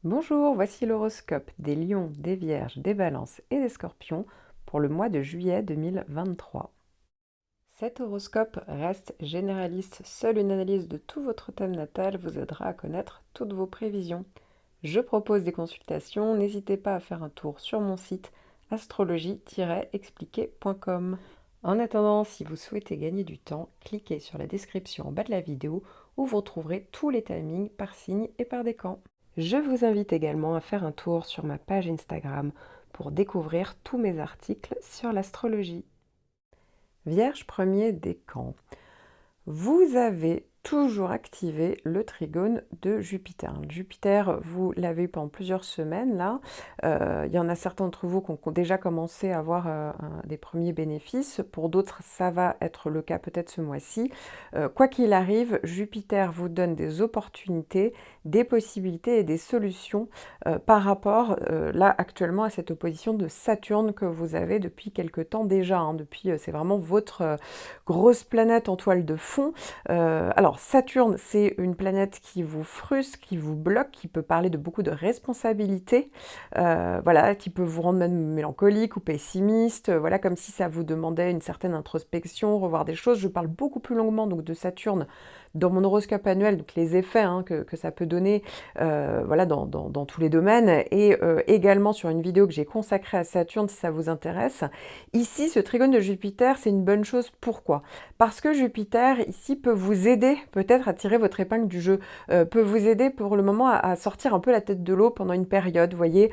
Bonjour, voici l'horoscope des lions, des vierges, des balances et des scorpions pour le mois de juillet 2023. Cet horoscope reste généraliste, seule une analyse de tout votre thème natal vous aidera à connaître toutes vos prévisions. Je propose des consultations, n'hésitez pas à faire un tour sur mon site astrologie-expliqué.com. En attendant, si vous souhaitez gagner du temps, cliquez sur la description en bas de la vidéo où vous retrouverez tous les timings par signe et par décan. Je vous invite également à faire un tour sur ma page Instagram pour découvrir tous mes articles sur l'astrologie. Vierge premier décan. Vous avez toujours activé le trigone de Jupiter. Jupiter, vous l'avez eu pendant plusieurs semaines là. Il y en a certains d'entre vous qui ont déjà commencé à avoir des premiers bénéfices. Pour d'autres, ça va être le cas peut-être ce mois-ci. Quoi qu'il arrive, Jupiter vous donne des opportunités, des possibilités et des solutions par rapport là actuellement à cette opposition de Saturne que vous avez depuis quelque temps déjà. Depuis, c'est vraiment votre grosse planète en toile de fond. Alors Saturne, c'est une planète qui vous frustre, qui vous bloque, qui peut parler de beaucoup de responsabilités, voilà, qui peut vous rendre même mélancolique ou pessimiste, voilà, comme si ça vous demandait une certaine introspection, revoir des choses. Je parle beaucoup plus longuement donc de Saturne dans mon horoscope annuel, donc les effets que ça peut donner voilà, dans tous les domaines, et également sur une vidéo que j'ai consacrée à Saturne si ça vous intéresse. Ici, ce trigone de Jupiter, c'est une bonne chose. Pourquoi ? Parce que Jupiter, ici, peut vous aider peut-être à tirer votre épingle du jeu, peut vous aider pour le moment à sortir un peu la tête de l'eau pendant une période, vous voyez.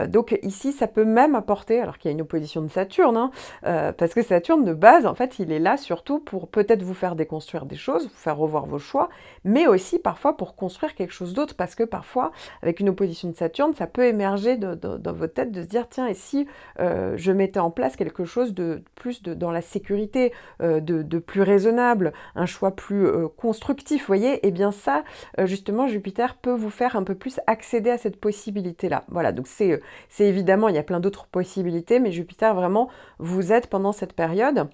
Donc ici, ça peut même apporter, alors qu'il y a une opposition de Saturne, parce que Saturne, de base, en fait, il est là surtout pour peut-être vous faire déconstruire des choses, vous faire revoir vos choix, mais aussi parfois pour construire quelque chose d'autre, parce que parfois, avec une opposition de Saturne, ça peut émerger dans votre tête de se dire, tiens, et si je mettais en place quelque chose de plus dans la sécurité, de plus raisonnable, un choix plus constructif, vous voyez, et bien ça, justement, Jupiter peut vous faire un peu plus accéder à cette possibilité-là. Voilà, donc c'est évidemment, il y a plein d'autres possibilités, mais Jupiter vraiment vous aide pendant cette période.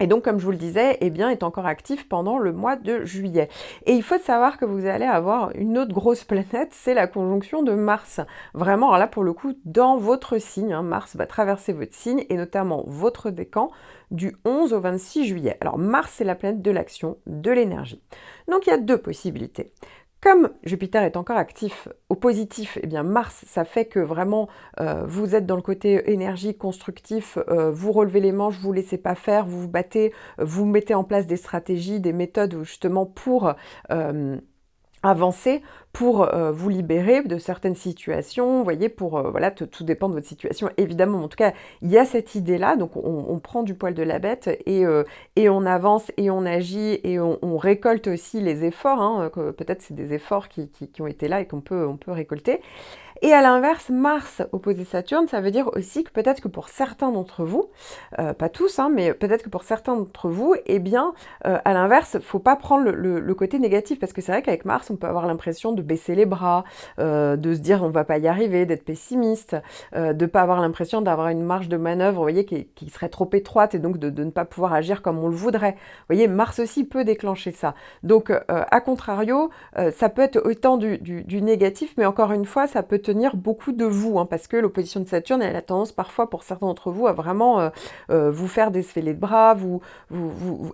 Et donc, comme je vous le disais, eh bien, est encore actif pendant le mois de juillet. Et il faut savoir que vous allez avoir une autre grosse planète, c'est la conjonction de Mars. Vraiment, alors là, pour le coup, dans votre signe, Mars va traverser votre signe, et notamment votre décan, du 11 au 26 juillet. Alors, Mars, c'est la planète de l'action, de l'énergie. Donc, il y a deux possibilités. Comme Jupiter est encore actif au positif, eh bien Mars, ça fait que vraiment vous êtes dans le côté énergie constructif, vous relevez les manches, vous ne laissez pas faire, vous vous battez, vous mettez en place des stratégies, des méthodes justement pour avancer, pour vous libérer de certaines situations, vous voyez, pour, voilà, tout dépend de votre situation, évidemment. En tout cas, il y a cette idée-là, donc on prend du poil de la bête et on avance et on agit et on récolte aussi les efforts, peut-être c'est des efforts qui ont été là et on peut récolter. Et à l'inverse, Mars opposé Saturne, ça veut dire aussi que peut-être que pour certains d'entre vous, pas tous, mais peut-être que pour certains d'entre vous, eh bien, à l'inverse, faut pas prendre le côté négatif, parce que c'est vrai qu'avec Mars, on peut avoir l'impression de baisser les bras, de se dire on va pas y arriver, d'être pessimiste, de pas avoir l'impression d'avoir une marge de manœuvre, vous voyez, qui serait trop étroite et donc de ne pas pouvoir agir comme on le voudrait. Vous voyez, Mars aussi peut déclencher ça. Donc, à contrario, ça peut être autant du négatif, mais encore une fois, ça peut tenir beaucoup de vous, parce que l'opposition de Saturne, elle a tendance parfois, pour certains d'entre vous, à vraiment vous faire déceler de bras,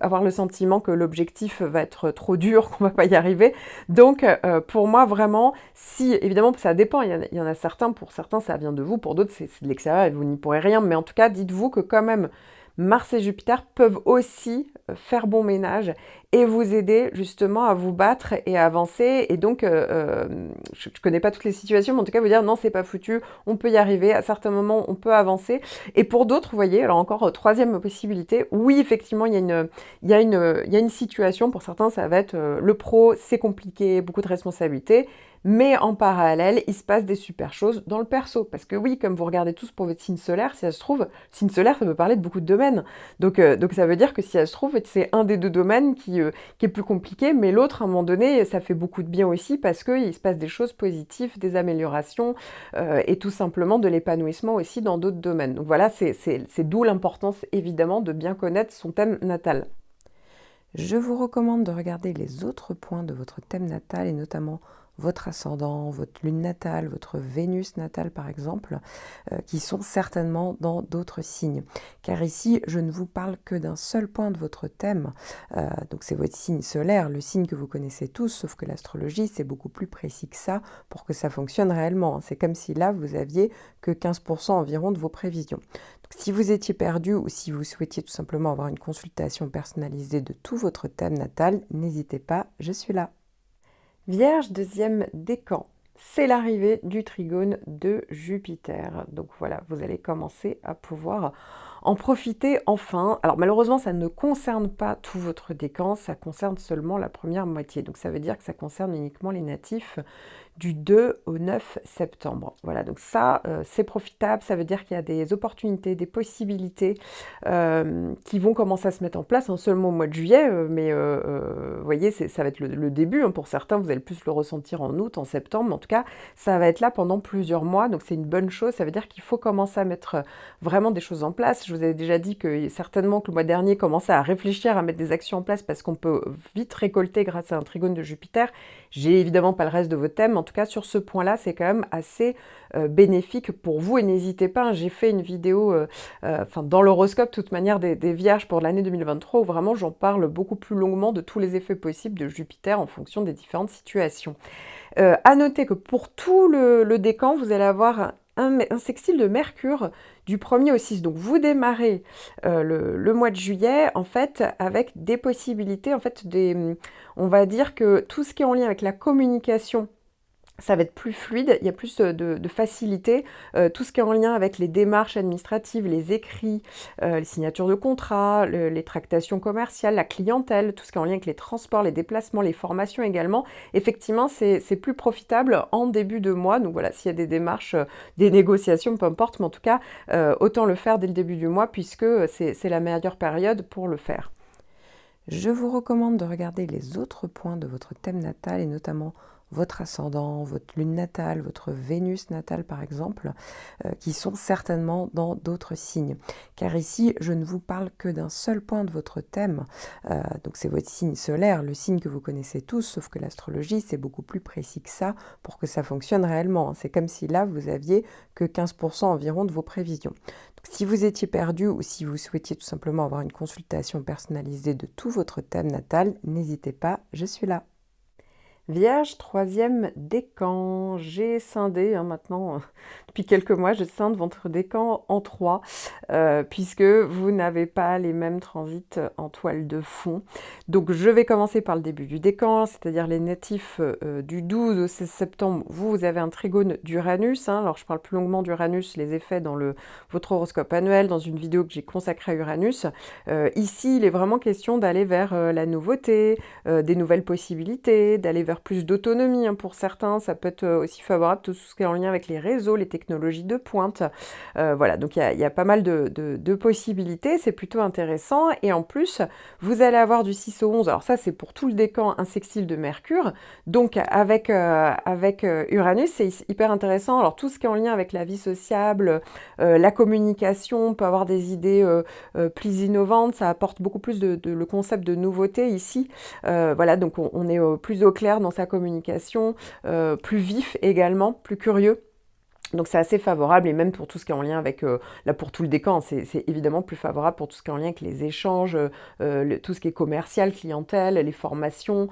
avoir le sentiment que l'objectif va être trop dur, qu'on va pas y arriver. Donc, pour moi, vraiment, si, évidemment, ça dépend, il y en a certains, pour certains, ça vient de vous, pour d'autres, c'est de l'extérieur et vous n'y pourrez rien, mais en tout cas, dites-vous que quand même, Mars et Jupiter peuvent aussi faire bon ménage et vous aider justement à vous battre et à avancer. Et donc, je ne connais pas toutes les situations, mais en tout cas, vous dire non, c'est pas foutu, on peut y arriver, à certains moments, on peut avancer. Et pour d'autres, vous voyez, alors encore, troisième possibilité, oui, effectivement, il y a une situation, pour certains, ça va être le pro, c'est compliqué, beaucoup de responsabilités. Mais en parallèle, il se passe des super choses dans le perso. Parce que oui, comme vous regardez tous pour votre signe solaire, si ça se trouve, signe solaire, ça peut parler de beaucoup de domaines. Donc ça veut dire que si ça se trouve, c'est un des deux domaines qui est plus compliqué, mais l'autre, à un moment donné, ça fait beaucoup de bien aussi parce qu'il se passe des choses positives, des améliorations et tout simplement de l'épanouissement aussi dans d'autres domaines. Donc voilà, c'est d'où l'importance évidemment de bien connaître son thème natal. Je vous recommande de regarder les autres points de votre thème natal et notamment votre ascendant, votre lune natale, votre Vénus natale par exemple, qui sont certainement dans d'autres signes. Car ici, je ne vous parle que d'un seul point de votre thème, donc c'est votre signe solaire, le signe que vous connaissez tous, sauf que l'astrologie, c'est beaucoup plus précis que ça pour que ça fonctionne réellement. C'est comme si là, vous aviez que 15% environ de vos prévisions. Donc, si vous étiez perdu ou si vous souhaitiez tout simplement avoir une consultation personnalisée de tout votre thème natal, n'hésitez pas, je suis là. Vierge, deuxième décan, c'est l'arrivée du trigone de Jupiter. Donc voilà, vous allez commencer à pouvoir en profiter enfin. Alors malheureusement, ça ne concerne pas tout votre décan, ça concerne seulement la première moitié. Donc ça veut dire que ça concerne uniquement les natifs du 2 au 9 septembre. Voilà, donc ça, c'est profitable, ça veut dire qu'il y a des opportunités, des possibilités qui vont commencer à se mettre en place, seulement au mois de juillet, mais vous voyez, ça va être le début, hein, pour certains, vous allez plus le ressentir en août, en septembre, mais en tout cas, ça va être là pendant plusieurs mois, donc c'est une bonne chose, ça veut dire qu'il faut commencer à mettre vraiment des choses en place. Je vous avais déjà dit que certainement que le mois dernier, commençait à réfléchir à mettre des actions en place parce qu'on peut vite récolter grâce à un trigone de Jupiter. J'ai évidemment pas le reste de vos thèmes, en tout cas sur ce point-là, c'est quand même assez bénéfique pour vous et n'hésitez pas, hein, j'ai fait une vidéo dans l'horoscope de toute manière des vierges pour l'année 2023 où vraiment j'en parle beaucoup plus longuement de tous les effets possibles de Jupiter en fonction des différentes situations. À noter que pour tout le décan, vous allez avoir un sextile de Mercure du 1er au 6. Donc vous démarrez le mois de juillet en fait avec des possibilités, en fait on va dire que tout ce qui est en lien avec la communication, ça va être plus fluide, il y a plus de facilité. Tout ce qui est en lien avec les démarches administratives, les écrits, les signatures de contrats, les tractations commerciales, la clientèle, tout ce qui est en lien avec les transports, les déplacements, les formations également. Effectivement, c'est plus profitable en début de mois. Donc voilà, s'il y a des démarches, des négociations, peu importe, mais en tout cas, autant le faire dès le début du mois puisque c'est la meilleure période pour le faire. Je vous recommande de regarder les autres points de votre thème natal et notamment votre ascendant, votre lune natale, votre Vénus natale par exemple, qui sont certainement dans d'autres signes. Car ici, je ne vous parle que d'un seul point de votre thème, donc c'est votre signe solaire, le signe que vous connaissez tous, sauf que l'astrologie, c'est beaucoup plus précis que ça pour que ça fonctionne réellement. C'est comme si là, vous aviez que 15% environ de vos prévisions. Donc, si vous étiez perdu ou si vous souhaitiez tout simplement avoir une consultation personnalisée de tout votre thème natal, n'hésitez pas, je suis là. Vierge, troisième décan. J'ai scindé maintenant, depuis quelques mois, je scinde votre décan en 3, puisque vous n'avez pas les mêmes transits en toile de fond. Donc je vais commencer par le début du décan, c'est-à-dire les natifs du 12 au 16 septembre. Vous avez un trigone d'Uranus. Alors je parle plus longuement d'Uranus, les effets dans votre horoscope annuel, dans une vidéo que j'ai consacrée à Uranus. Ici, il est vraiment question d'aller vers la nouveauté, des nouvelles possibilités, d'aller vers plus d'autonomie, hein, pour certains. Ça peut être aussi favorable tout ce qui est en lien avec les réseaux, les technologies de pointe. Voilà, donc il y a pas mal de possibilités, c'est plutôt intéressant. Et en plus, vous allez avoir du 6 au 11. Alors ça, c'est pour tout le décan, un sextile de Mercure. Donc avec Uranus, c'est hyper intéressant. Alors tout ce qui est en lien avec la vie sociable, la communication, on peut avoir des idées plus innovantes. Ça apporte beaucoup plus le concept de nouveauté ici. Voilà, donc on est plus au clair dans sa communication, plus vif également, plus curieux. Donc c'est assez favorable et même pour tout ce qui est en lien avec, là pour tout le décan, c'est évidemment plus favorable pour tout ce qui est en lien avec les échanges, tout ce qui est commercial, clientèle, les formations,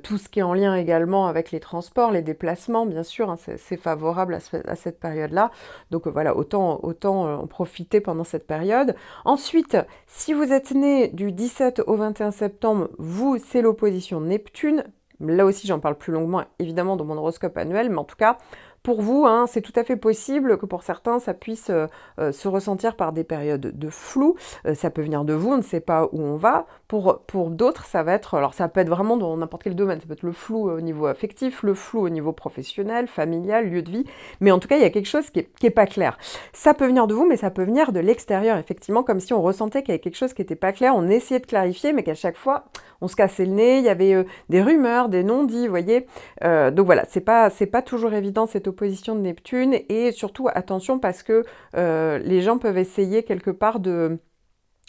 tout ce qui est en lien également avec les transports, les déplacements, bien sûr, hein, c'est favorable à cette période-là. Donc voilà, autant en profiter pendant cette période. Ensuite, si vous êtes né du 17 au 21 septembre, vous, c'est l'opposition Neptune. Là aussi, j'en parle plus longuement, évidemment, dans mon horoscope annuel, mais en tout cas, pour vous, hein, c'est tout à fait possible que pour certains, ça puisse se ressentir par des périodes de flou. Ça peut venir de vous, on ne sait pas où on va. Pour d'autres, ça va être, alors ça peut être vraiment dans n'importe quel domaine, ça peut être le flou au niveau affectif, le flou au niveau professionnel, familial, lieu de vie, mais en tout cas, il y a quelque chose qui est pas clair. Ça peut venir de vous, mais ça peut venir de l'extérieur, effectivement, comme si on ressentait qu'il y avait quelque chose qui n'était pas clair, on essayait de clarifier, mais qu'à chaque fois, on se cassait le nez, il y avait des rumeurs, des non-dits, vous voyez. Donc voilà, c'est pas toujours évident cette opposition de Neptune, et surtout attention parce que les gens peuvent essayer quelque part de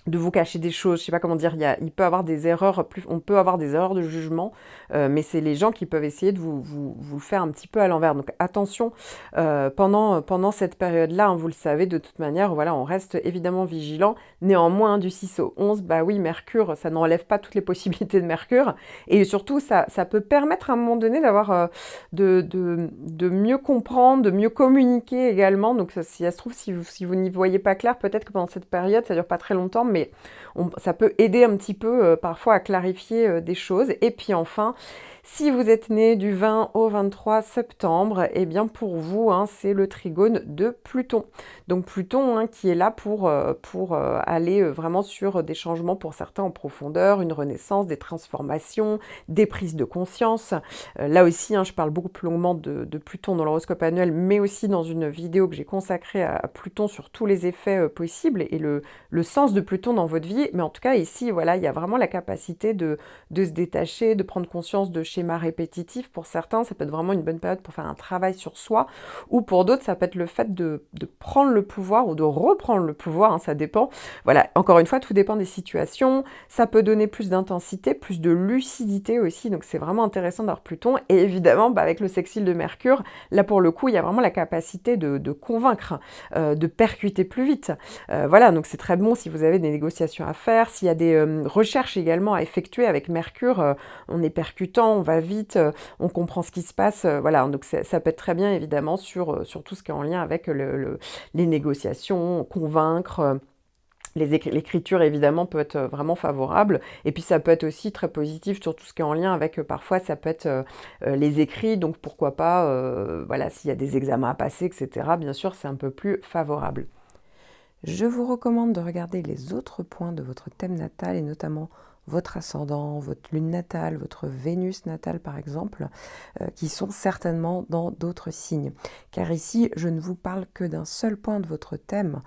de vous cacher des choses, je sais pas comment dire, il peut avoir des erreurs, on peut avoir des erreurs de jugement, mais c'est les gens qui peuvent essayer de vous faire un petit peu à l'envers. Donc attention, pendant cette période-là, hein, vous le savez, de toute manière, voilà, on reste évidemment vigilant. Néanmoins, du 6 au 11, bah oui, Mercure, ça n'enlève pas toutes les possibilités de Mercure, et surtout, ça peut permettre à un moment donné d'avoir, de mieux comprendre, de mieux communiquer également. Donc si ça se trouve, si vous n'y voyez pas clair, peut-être que pendant cette période, ça dure pas très longtemps, mais ça peut aider un petit peu parfois à clarifier des choses. Et puis enfin, si vous êtes né du 20 au 23 septembre, eh bien pour vous, hein, c'est le trigone de Pluton. Donc Pluton, hein, qui est là pour aller vraiment sur des changements pour certains en profondeur, une renaissance, des transformations, des prises de conscience. Là aussi, hein, je parle beaucoup plus longuement de Pluton dans l'horoscope annuel, mais aussi dans une vidéo que j'ai consacrée à Pluton sur tous les effets possibles et le sens de Pluton dans votre vie. Mais en tout cas, ici, voilà, il y a vraiment la capacité de se détacher, de prendre conscience de schémas répétitifs. Pour certains, ça peut être vraiment une bonne période pour faire un travail sur soi, ou pour d'autres, ça peut être le fait de prendre le pouvoir ou de reprendre le pouvoir, hein, ça dépend. Voilà, encore une fois, tout dépend des situations. Ça peut donner plus d'intensité, plus de lucidité aussi, donc c'est vraiment intéressant d'avoir Pluton. Et évidemment, bah, avec le sextile de Mercure, là pour le coup, il y a vraiment la capacité de convaincre, de percuter plus vite. Voilà, donc c'est très bon si vous avez des négociations à faire, s'il y a des recherches également à effectuer avec Mercure, on est percutant, on va vite, on comprend ce qui se passe, voilà, donc ça peut être très bien évidemment sur tout ce qui est en lien avec les négociations, convaincre. L'écriture, évidemment, peut être vraiment favorable. Et puis, ça peut être aussi très positif sur tout ce qui est en lien avec, parfois, ça peut être les écrits. Donc, pourquoi pas, voilà, s'il y a des examens à passer, etc., bien sûr, c'est un peu plus favorable. Je vous recommande de regarder les autres points de votre thème natal et notamment votre ascendant, votre lune natale, votre Vénus natale par exemple, qui sont certainement dans d'autres signes. Car ici, je ne vous parle que d'un seul point de votre thème,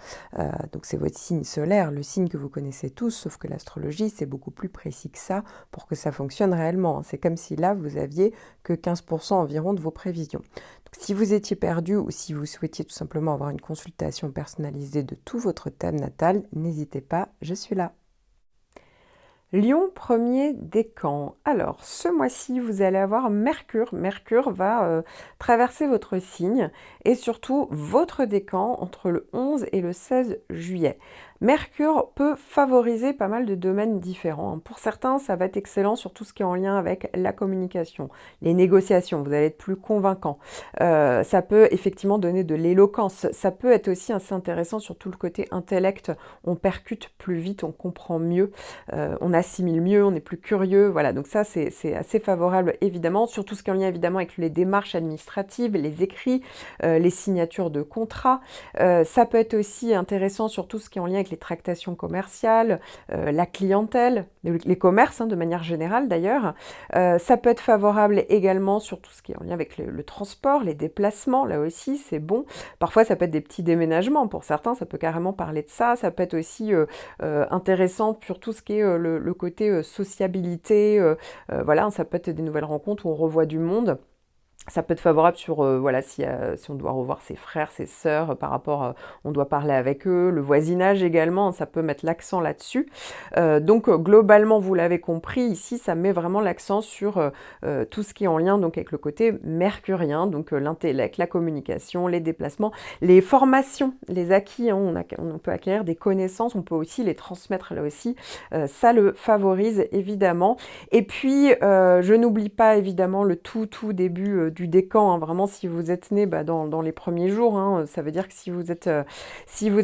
donc c'est votre signe solaire, le signe que vous connaissez tous, sauf que l'astrologie, c'est beaucoup plus précis que ça pour que ça fonctionne réellement. C'est comme si là, vous aviez que 15% environ de vos prévisions. Donc, si vous étiez perdu ou si vous souhaitiez tout simplement avoir une consultation personnalisée de tout votre thème natal, n'hésitez pas, je suis là. Lion, premier décan. Alors, ce mois-ci, vous allez avoir Mercure. Mercure va traverser votre signe et surtout votre décan entre le 11 et le 16 juillet. Mercure peut favoriser pas mal de domaines différents. Pour certains, ça va être excellent sur tout ce qui est en lien avec la communication, les négociations, vous allez être plus convaincant. Ça peut effectivement donner de l'éloquence. Ça peut être aussi assez intéressant sur tout le côté intellect. On percute plus vite, on comprend mieux, on assimile mieux, on est plus curieux. Voilà, donc ça, c'est assez favorable évidemment, sur tout ce qui est en lien évidemment avec les démarches administratives, les écrits, les signatures de contrats. Ça peut être aussi intéressant sur tout ce qui est en lien avec les tractations commerciales, la clientèle, les commerces, hein, de manière générale d'ailleurs. Ça peut être favorable également sur tout ce qui est en lien avec le transport, les déplacements, là aussi c'est bon. Parfois ça peut être des petits déménagements, pour certains ça peut carrément parler de ça. Ça peut être aussi intéressant sur tout ce qui est le côté sociabilité, voilà, ça peut être des nouvelles rencontres où on revoit du monde. Ça peut être favorable sur, voilà, si on doit revoir ses frères, ses sœurs, par rapport, on doit parler avec eux, le voisinage également, ça peut mettre l'accent là-dessus. Donc globalement, vous l'avez compris, ici, ça met vraiment l'accent sur tout ce qui est en lien donc, avec le côté mercurien, donc l'intellect, la communication, les déplacements, les formations, les acquis, hein, on peut acquérir des connaissances, on peut aussi les transmettre là aussi, ça le favorise évidemment. Et puis, je n'oublie pas évidemment le tout début du décan, hein, vraiment si vous êtes né dans les premiers jours, hein, ça veut dire que si vous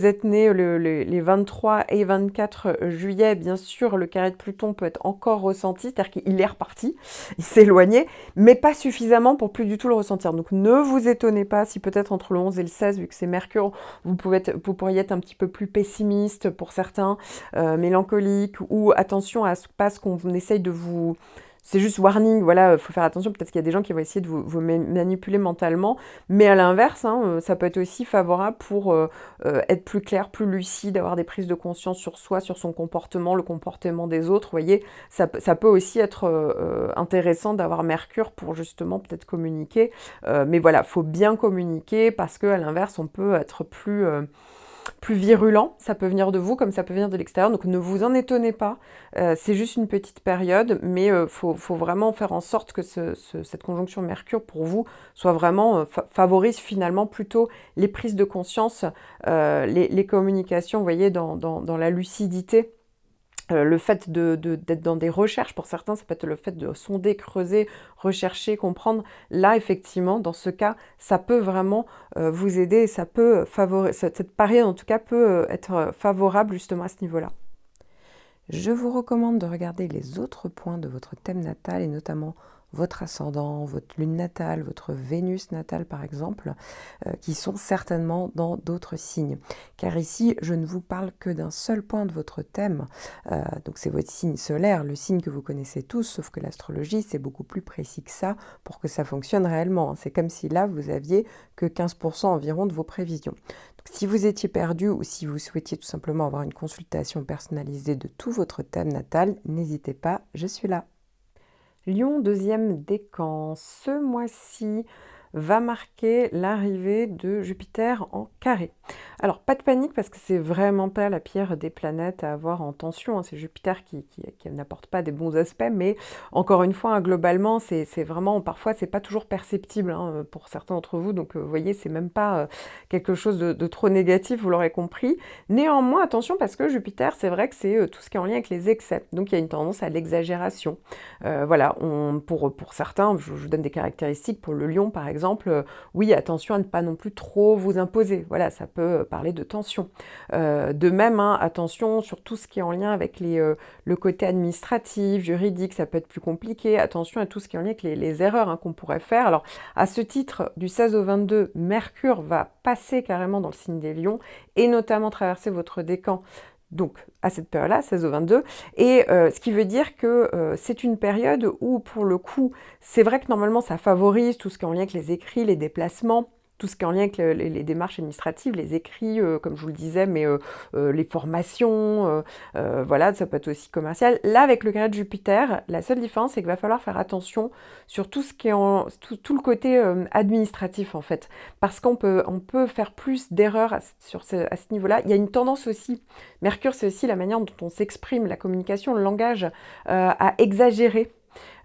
êtes né les 23 et 24 juillet, bien sûr, le carré de Pluton peut être encore ressenti, c'est-à-dire qu'il est reparti, il s'est éloigné, mais pas suffisamment pour plus du tout le ressentir. Donc ne vous étonnez pas si peut-être entre le 11 et le 16, vu que c'est Mercure, vous pourriez être un petit peu plus pessimiste pour certains, mélancolique, ou attention à pas ce qu'on essaye de vous... C'est juste warning, voilà, il faut faire attention, peut-être qu'il y a des gens qui vont essayer de vous manipuler mentalement, mais à l'inverse, hein, ça peut être aussi favorable pour être plus clair, plus lucide, avoir des prises de conscience sur soi, sur son comportement, le comportement des autres, vous voyez, ça peut aussi être intéressant d'avoir Mercure pour justement peut-être communiquer, mais voilà, il faut bien communiquer parce qu'à l'inverse, on peut être plus... plus virulent, ça peut venir de vous comme ça peut venir de l'extérieur, donc ne vous en étonnez pas, c'est juste une petite période, mais faut vraiment faire en sorte que cette conjonction Mercure pour vous soit vraiment, favorise finalement plutôt les prises de conscience, les communications, vous voyez, dans la lucidité. Le fait d'être dans des recherches, pour certains, ça peut être le fait de sonder, creuser, rechercher, comprendre. Là, effectivement, dans ce cas, ça peut vraiment vous aider et ça peut cette période, en tout cas, peut être favorable justement à ce niveau-là. Je vous recommande de regarder les autres points de votre thème natal et notamment votre ascendant, votre lune natale, votre Vénus natale par exemple, qui sont certainement dans d'autres signes. Car ici, je ne vous parle que d'un seul point de votre thème, donc c'est votre signe solaire, le signe que vous connaissez tous, sauf que l'astrologie, c'est beaucoup plus précis que ça pour que ça fonctionne réellement. C'est comme si là, vous aviez que 15% environ de vos prévisions. Donc, si vous étiez perdu ou si vous souhaitiez tout simplement avoir une consultation personnalisée de tout votre thème natal, n'hésitez pas, je suis là. Lion, deuxième décan, ce mois-ci va marquer l'arrivée de Jupiter en carré. Alors, pas de panique parce que c'est vraiment pas la pire des planètes à avoir en tension, hein. C'est Jupiter qui n'apporte pas des bons aspects, mais encore une fois, hein, globalement, c'est vraiment, parfois, c'est pas toujours perceptible hein, pour certains d'entre vous. Donc, vous voyez, c'est même pas quelque chose de trop négatif, vous l'aurez compris. Néanmoins, attention parce que Jupiter, c'est vrai que c'est tout ce qui est en lien avec les excès. Donc, il y a une tendance à l'exagération. Voilà, pour certains, je vous donne des caractéristiques. Pour le lion, par exemple, oui, attention à ne pas non plus trop vous imposer. Voilà, ça peut parler de tension. De même, hein, attention sur tout ce qui est en lien avec le côté administratif, juridique, ça peut être plus compliqué. Attention à tout ce qui est en lien avec les erreurs hein, qu'on pourrait faire. Alors, à ce titre, du 16 au 22, Mercure va passer carrément dans le signe des lions et notamment traverser votre décan. Donc, à cette période-là, 16 au 22, et ce qui veut dire que c'est une période où, pour le coup, c'est vrai que normalement, ça favorise tout ce qui est en lien avec les écrits, les déplacements, tout ce qui est en lien avec les démarches administratives, les écrits, comme je vous le disais, mais les formations, voilà, ça peut être aussi commercial. Là, avec le carré de Jupiter, la seule différence, c'est qu'il va falloir faire attention sur tout ce qui est tout le côté administratif, en fait, parce qu'on peut faire plus d'erreurs à ce niveau-là. Il y a une tendance aussi, Mercure, c'est aussi la manière dont on s'exprime, la communication, le langage, à exagérer.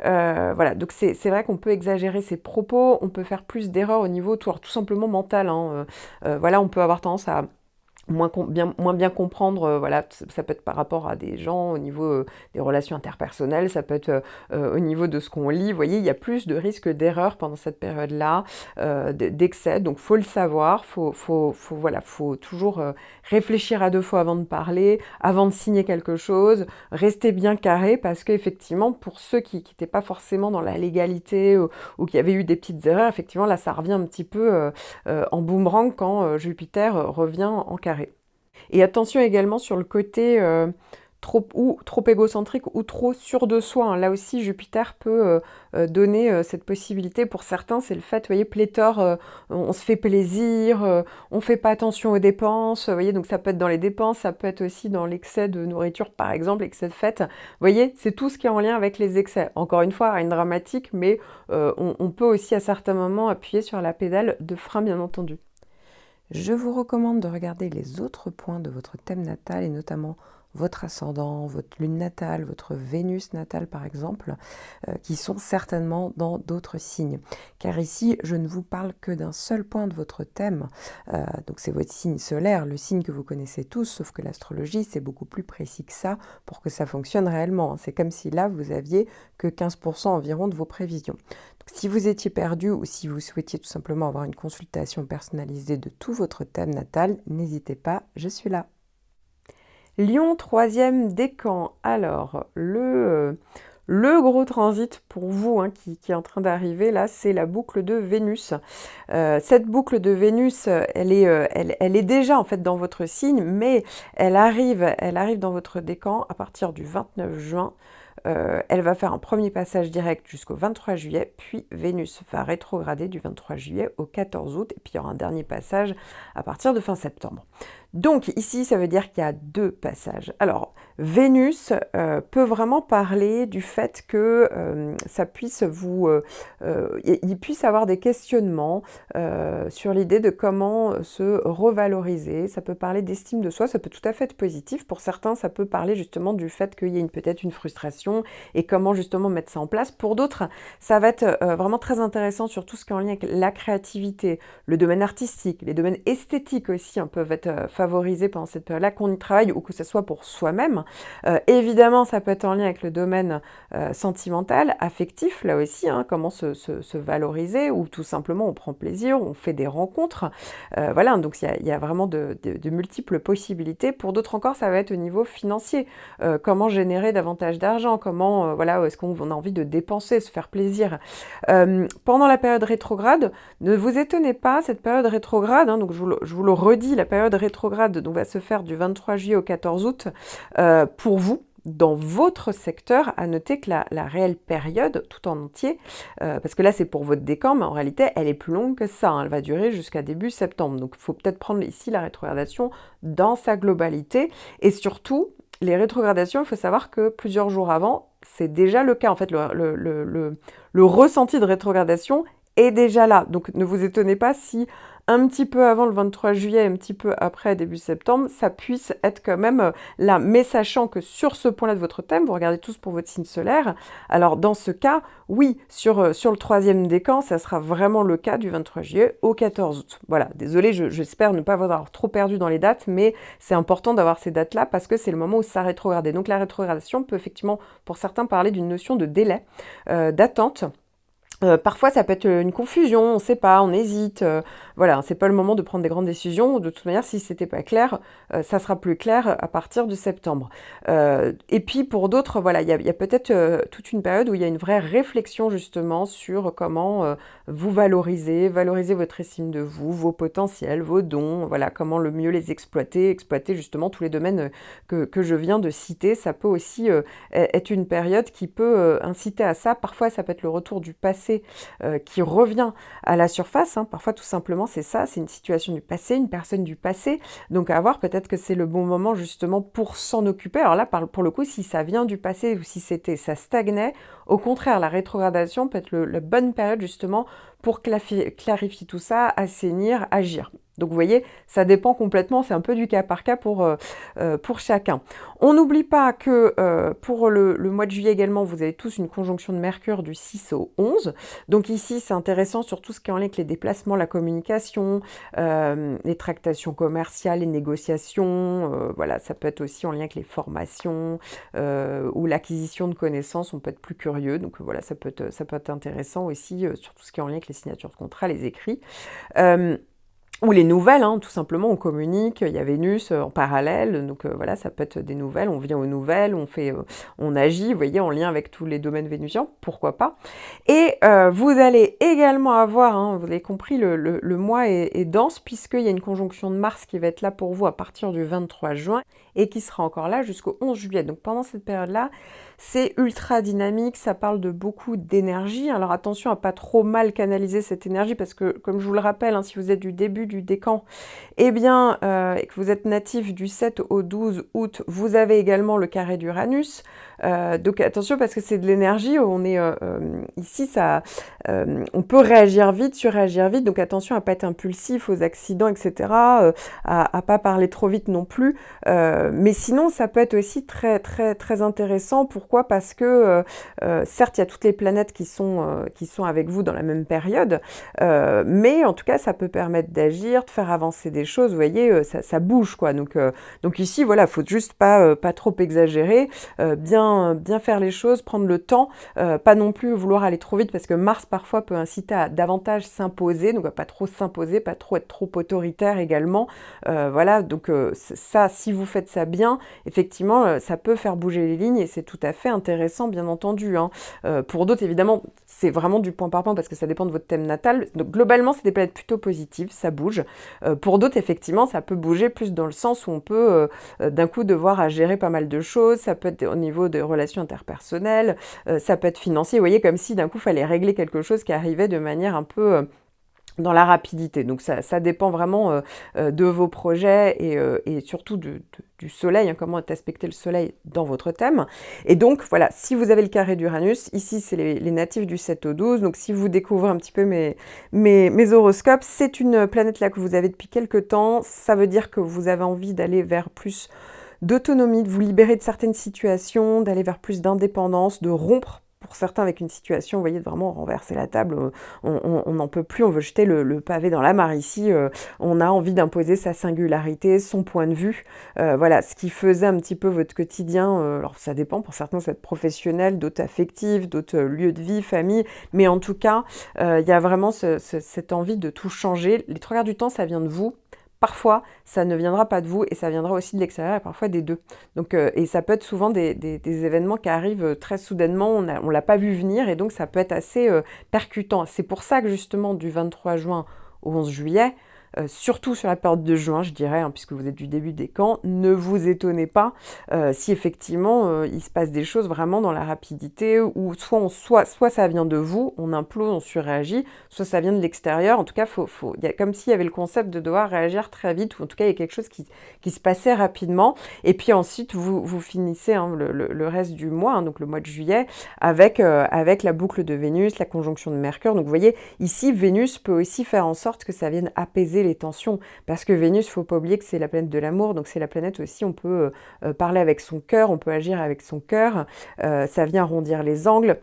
Voilà, donc c'est vrai qu'on peut exagérer ses propos, on peut faire plus d'erreurs au niveau tout simplement mental, hein. Voilà, on peut avoir tendance à moins bien comprendre, voilà, ça peut être par rapport à des gens, au niveau des relations interpersonnelles, ça peut être au niveau de ce qu'on lit. Vous voyez, il y a plus de risques d'erreur pendant cette période-là, d'excès, donc faut le savoir, voilà, faut toujours réfléchir à 2 fois avant de parler, avant de signer quelque chose, rester bien carré, parce qu'effectivement, pour ceux qui n'étaient pas forcément dans la légalité ou qui avaient eu des petites erreurs, effectivement, là, ça revient un petit peu en boomerang quand Jupiter revient en carré. Et attention également sur le côté trop égocentrique ou trop sûr de soi, hein. Là aussi, Jupiter peut donner cette possibilité. Pour certains, c'est le fait, vous voyez, pléthore, on se fait plaisir, on fait pas attention aux dépenses, vous voyez, donc ça peut être dans les dépenses, ça peut être aussi dans l'excès de nourriture, par exemple, excès de fête. Vous voyez, c'est tout ce qui est en lien avec les excès. Encore une fois, rien de dramatique, mais on peut aussi à certains moments appuyer sur la pédale de frein, bien entendu. Je vous recommande de regarder les autres points de votre thème natal et notamment votre ascendant, votre lune natale, votre Vénus natale par exemple, qui sont certainement dans d'autres signes. Car ici, je ne vous parle que d'un seul point de votre thème, donc c'est votre signe solaire, le signe que vous connaissez tous, sauf que l'astrologie, c'est beaucoup plus précis que ça pour que ça fonctionne réellement. C'est comme si là, vous aviez que 15% environ de vos prévisions. Donc, si vous étiez perdu ou si vous souhaitiez tout simplement avoir une consultation personnalisée de tout votre thème natal, n'hésitez pas, je suis là. Lion, troisième décan. Alors, le gros transit pour vous hein, qui est en train d'arriver, là, c'est la boucle de Vénus. Cette boucle de Vénus, elle est déjà en fait dans votre signe, mais elle arrive dans votre décan à partir du 29 juin. Elle va faire un premier passage direct jusqu'au 23 juillet, puis Vénus va rétrograder du 23 juillet au 14 août, et puis il y aura un dernier passage à partir de fin septembre. Donc ici, ça veut dire qu'il y a deux passages. Alors, Vénus peut vraiment parler du fait que ça puisse il puisse avoir des questionnements sur l'idée de comment se revaloriser. Ça peut parler d'estime de soi, ça peut tout à fait être positif. Pour certains, ça peut parler justement du fait qu'il y ait peut-être une frustration et comment justement mettre ça en place. Pour d'autres, ça va être vraiment très intéressant sur tout ce qui est en lien avec la créativité, le domaine artistique, les domaines esthétiques aussi peuvent être favorisés pendant cette période-là, qu'on y travaille ou que ce soit pour soi-même. Évidemment, ça peut être en lien avec le domaine sentimental, affectif, là aussi, comment se valoriser, ou tout simplement on prend plaisir, on fait des rencontres. Voilà, donc il y a vraiment de multiples possibilités. Pour d'autres encore, ça va être au niveau financier. Comment générer davantage d'argent, comment, voilà, est-ce qu'on a envie de dépenser, se faire plaisir. Pendant la période rétrograde, ne vous étonnez pas, cette période rétrograde, donc je vous le redis, la période rétrograde donc, va se faire du 23 juillet au 14 août pour vous. Dans votre secteur, à noter que la réelle période, tout en entier, parce que là c'est pour votre décan, mais en réalité elle est plus longue que ça, elle va durer jusqu'à début septembre. Donc il faut peut-être prendre ici la rétrogradation dans sa globalité. Et surtout, les rétrogradations, il faut savoir que plusieurs jours avant, c'est déjà le cas. En fait, le ressenti de rétrogradation est déjà là. Donc ne vous étonnez pas si un petit peu avant le 23 juillet, un petit peu après début septembre, ça puisse être quand même là. Mais sachant que sur ce point-là de votre thème, vous regardez tous pour votre signe solaire, alors dans ce cas, oui, sur le troisième décan, ça sera vraiment le cas du 23 juillet au 14 août. Voilà, désolé, j'espère ne pas vous avoir trop perdu dans les dates, mais c'est important d'avoir ces dates-là parce que c'est le moment où ça rétrograde. Donc la rétrogradation peut effectivement, pour certains, parler d'une notion de délai, d'attente. Parfois, ça peut être une confusion, on ne sait pas, on hésite. Voilà, c'est pas le moment de prendre des grandes décisions. De toute manière, si c'était pas clair, ça sera plus clair à partir de septembre. Et puis pour d'autres, voilà, il y a peut-être toute une période où il y a une vraie réflexion justement sur comment vous valoriser votre estime de vous, vos potentiels, vos dons. Voilà, comment le mieux les exploiter justement tous les domaines que je viens de citer. Ça peut aussi être une période qui peut inciter à ça. Parfois, ça peut être le retour du passé qui revient à la surface. Parfois, tout simplement, c'est ça, c'est une situation du passé, une personne du passé. Donc, à voir, peut-être que c'est le bon moment justement pour s'en occuper. Alors là, pour le coup, si ça vient du passé ou si ça stagnait, au contraire, la rétrogradation peut être la bonne période justement pour clarifier tout ça, assainir, agir. Donc vous voyez, ça dépend complètement, c'est un peu du cas par cas pour chacun. On n'oublie pas que pour le mois de juillet également, vous avez tous une conjonction de Mercure du 6 au 11. Donc ici, c'est intéressant sur tout ce qui est en lien avec les déplacements, la communication, les tractations commerciales, les négociations. Voilà, ça peut être aussi en lien avec les formations ou l'acquisition de connaissances, on peut être plus curieux. Donc voilà, ça peut être intéressant aussi sur tout ce qui est en lien avec les signatures de contrats, les écrits. Ou les nouvelles, tout simplement, on communique, il y a Vénus en parallèle, donc voilà, ça peut être des nouvelles, on vient aux nouvelles, on agit, vous voyez, en lien avec tous les domaines vénusiens, pourquoi pas. Et vous allez également avoir, vous avez compris, le mois est dense, puisqu'il y a une conjonction de Mars qui va être là pour vous à partir du 23 juin, et qui sera encore là jusqu'au 11 juillet. Donc pendant cette période-là, c'est ultra dynamique, ça parle de beaucoup d'énergie. Alors attention à pas trop mal canaliser cette énergie, parce que, comme je vous le rappelle, si vous êtes du début du décan, et que vous êtes natif du 7 au 12 août, vous avez également le carré d'Uranus. Donc attention, parce que c'est de l'énergie, on est ici, on peut réagir vite, surréagir vite, donc attention à pas être impulsif aux accidents, etc., à pas parler trop vite non plus. Mais sinon, ça peut être aussi très, très, très intéressant. Pourquoi ? Parce que, certes, il y a toutes les planètes qui sont avec vous dans la même période, mais en tout cas, ça peut permettre d'agir, de faire avancer des choses. Vous voyez, ça bouge, quoi. Donc ici, voilà, faut juste pas trop exagérer, bien faire les choses, prendre le temps, pas non plus vouloir aller trop vite, parce que Mars, parfois, peut inciter à davantage s'imposer, donc pas trop s'imposer, pas trop être trop autoritaire également. Voilà, donc ça, si vous faites ça bien, effectivement, ça peut faire bouger les lignes et c'est tout à fait intéressant, bien entendu. Pour d'autres, évidemment, c'est vraiment du point par point parce que ça dépend de votre thème natal. Donc, globalement, c'est des planètes plutôt positives, ça bouge. Pour d'autres, effectivement, ça peut bouger plus dans le sens où on peut d'un coup devoir à gérer pas mal de choses. Ça peut être au niveau des relations interpersonnelles, ça peut être financier. Vous voyez, comme si d'un coup, il fallait régler quelque chose qui arrivait de manière un peu dans la rapidité. Donc ça dépend vraiment de vos projets et surtout du soleil, hein, comment est aspecté le soleil dans votre thème. Et donc voilà, si vous avez le carré d'Uranus, ici c'est les natifs du 7 au 12, donc si vous découvrez un petit peu mes horoscopes, c'est une planète là que vous avez depuis quelques temps, ça veut dire que vous avez envie d'aller vers plus d'autonomie, de vous libérer de certaines situations, d'aller vers plus d'indépendance, de rompre pour certains avec une situation, vous voyez, de vraiment renverser la table, on n'en peut plus, on veut jeter le pavé dans la mare ici, on a envie d'imposer sa singularité, son point de vue, voilà, ce qui faisait un petit peu votre quotidien, alors ça dépend, pour certains ça va être professionnel, d'autres affectif, d'autres lieux de vie, famille, mais en tout cas, il y a vraiment cette envie de tout changer, les trois quarts du temps ça vient de vous. Parfois, ça ne viendra pas de vous et ça viendra aussi de l'extérieur et parfois des deux. Donc, et ça peut être souvent des événements qui arrivent très soudainement, on ne l'a pas vu venir et donc ça peut être assez percutant. C'est pour ça que justement du 23 juin au 11 juillet, surtout sur la période de juin, je dirais, hein, puisque vous êtes du début des camps, ne vous étonnez pas si effectivement il se passe des choses vraiment dans la rapidité, où soit ça vient de vous, on implose, on surréagit, soit ça vient de l'extérieur. En tout cas, il y a comme s'il y avait le concept de devoir réagir très vite, ou en tout cas il y a quelque chose qui se passait rapidement. Et puis ensuite, vous finissez hein, le reste du mois, hein, donc le mois de juillet, avec la boucle de Vénus, la conjonction de Mercure. Donc vous voyez, ici, Vénus peut aussi faire en sorte que ça vienne apaiser les tensions, parce que Vénus, faut pas oublier que c'est la planète de l'amour, donc c'est la planète aussi, on peut parler avec son cœur, on peut agir avec son cœur, ça vient arrondir les angles.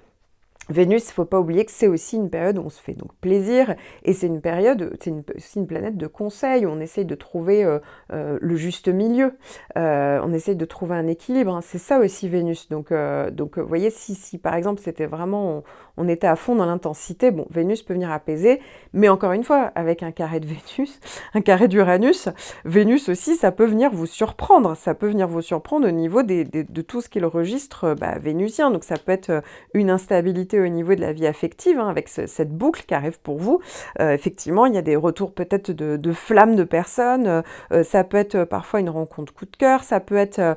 Vénus, il ne faut pas oublier que c'est aussi une période où on se fait donc plaisir, et c'est une période, aussi une planète de conseil, où on essaye de trouver le juste milieu, on essaye de trouver un équilibre, hein. C'est ça aussi Vénus. Donc vous voyez, si par exemple c'était vraiment, on était à fond dans l'intensité, bon, Vénus peut venir apaiser, mais encore une fois, avec un carré de Vénus, un carré d'Uranus, Vénus aussi, ça peut venir vous surprendre, au niveau de tout ce qui est le registre vénusien, donc ça peut être une instabilité au niveau de la vie affective, hein, avec cette boucle qui arrive pour vous. Effectivement, il y a des retours peut-être de flammes de personnes, ça peut être parfois une rencontre coup de cœur, ça peut être...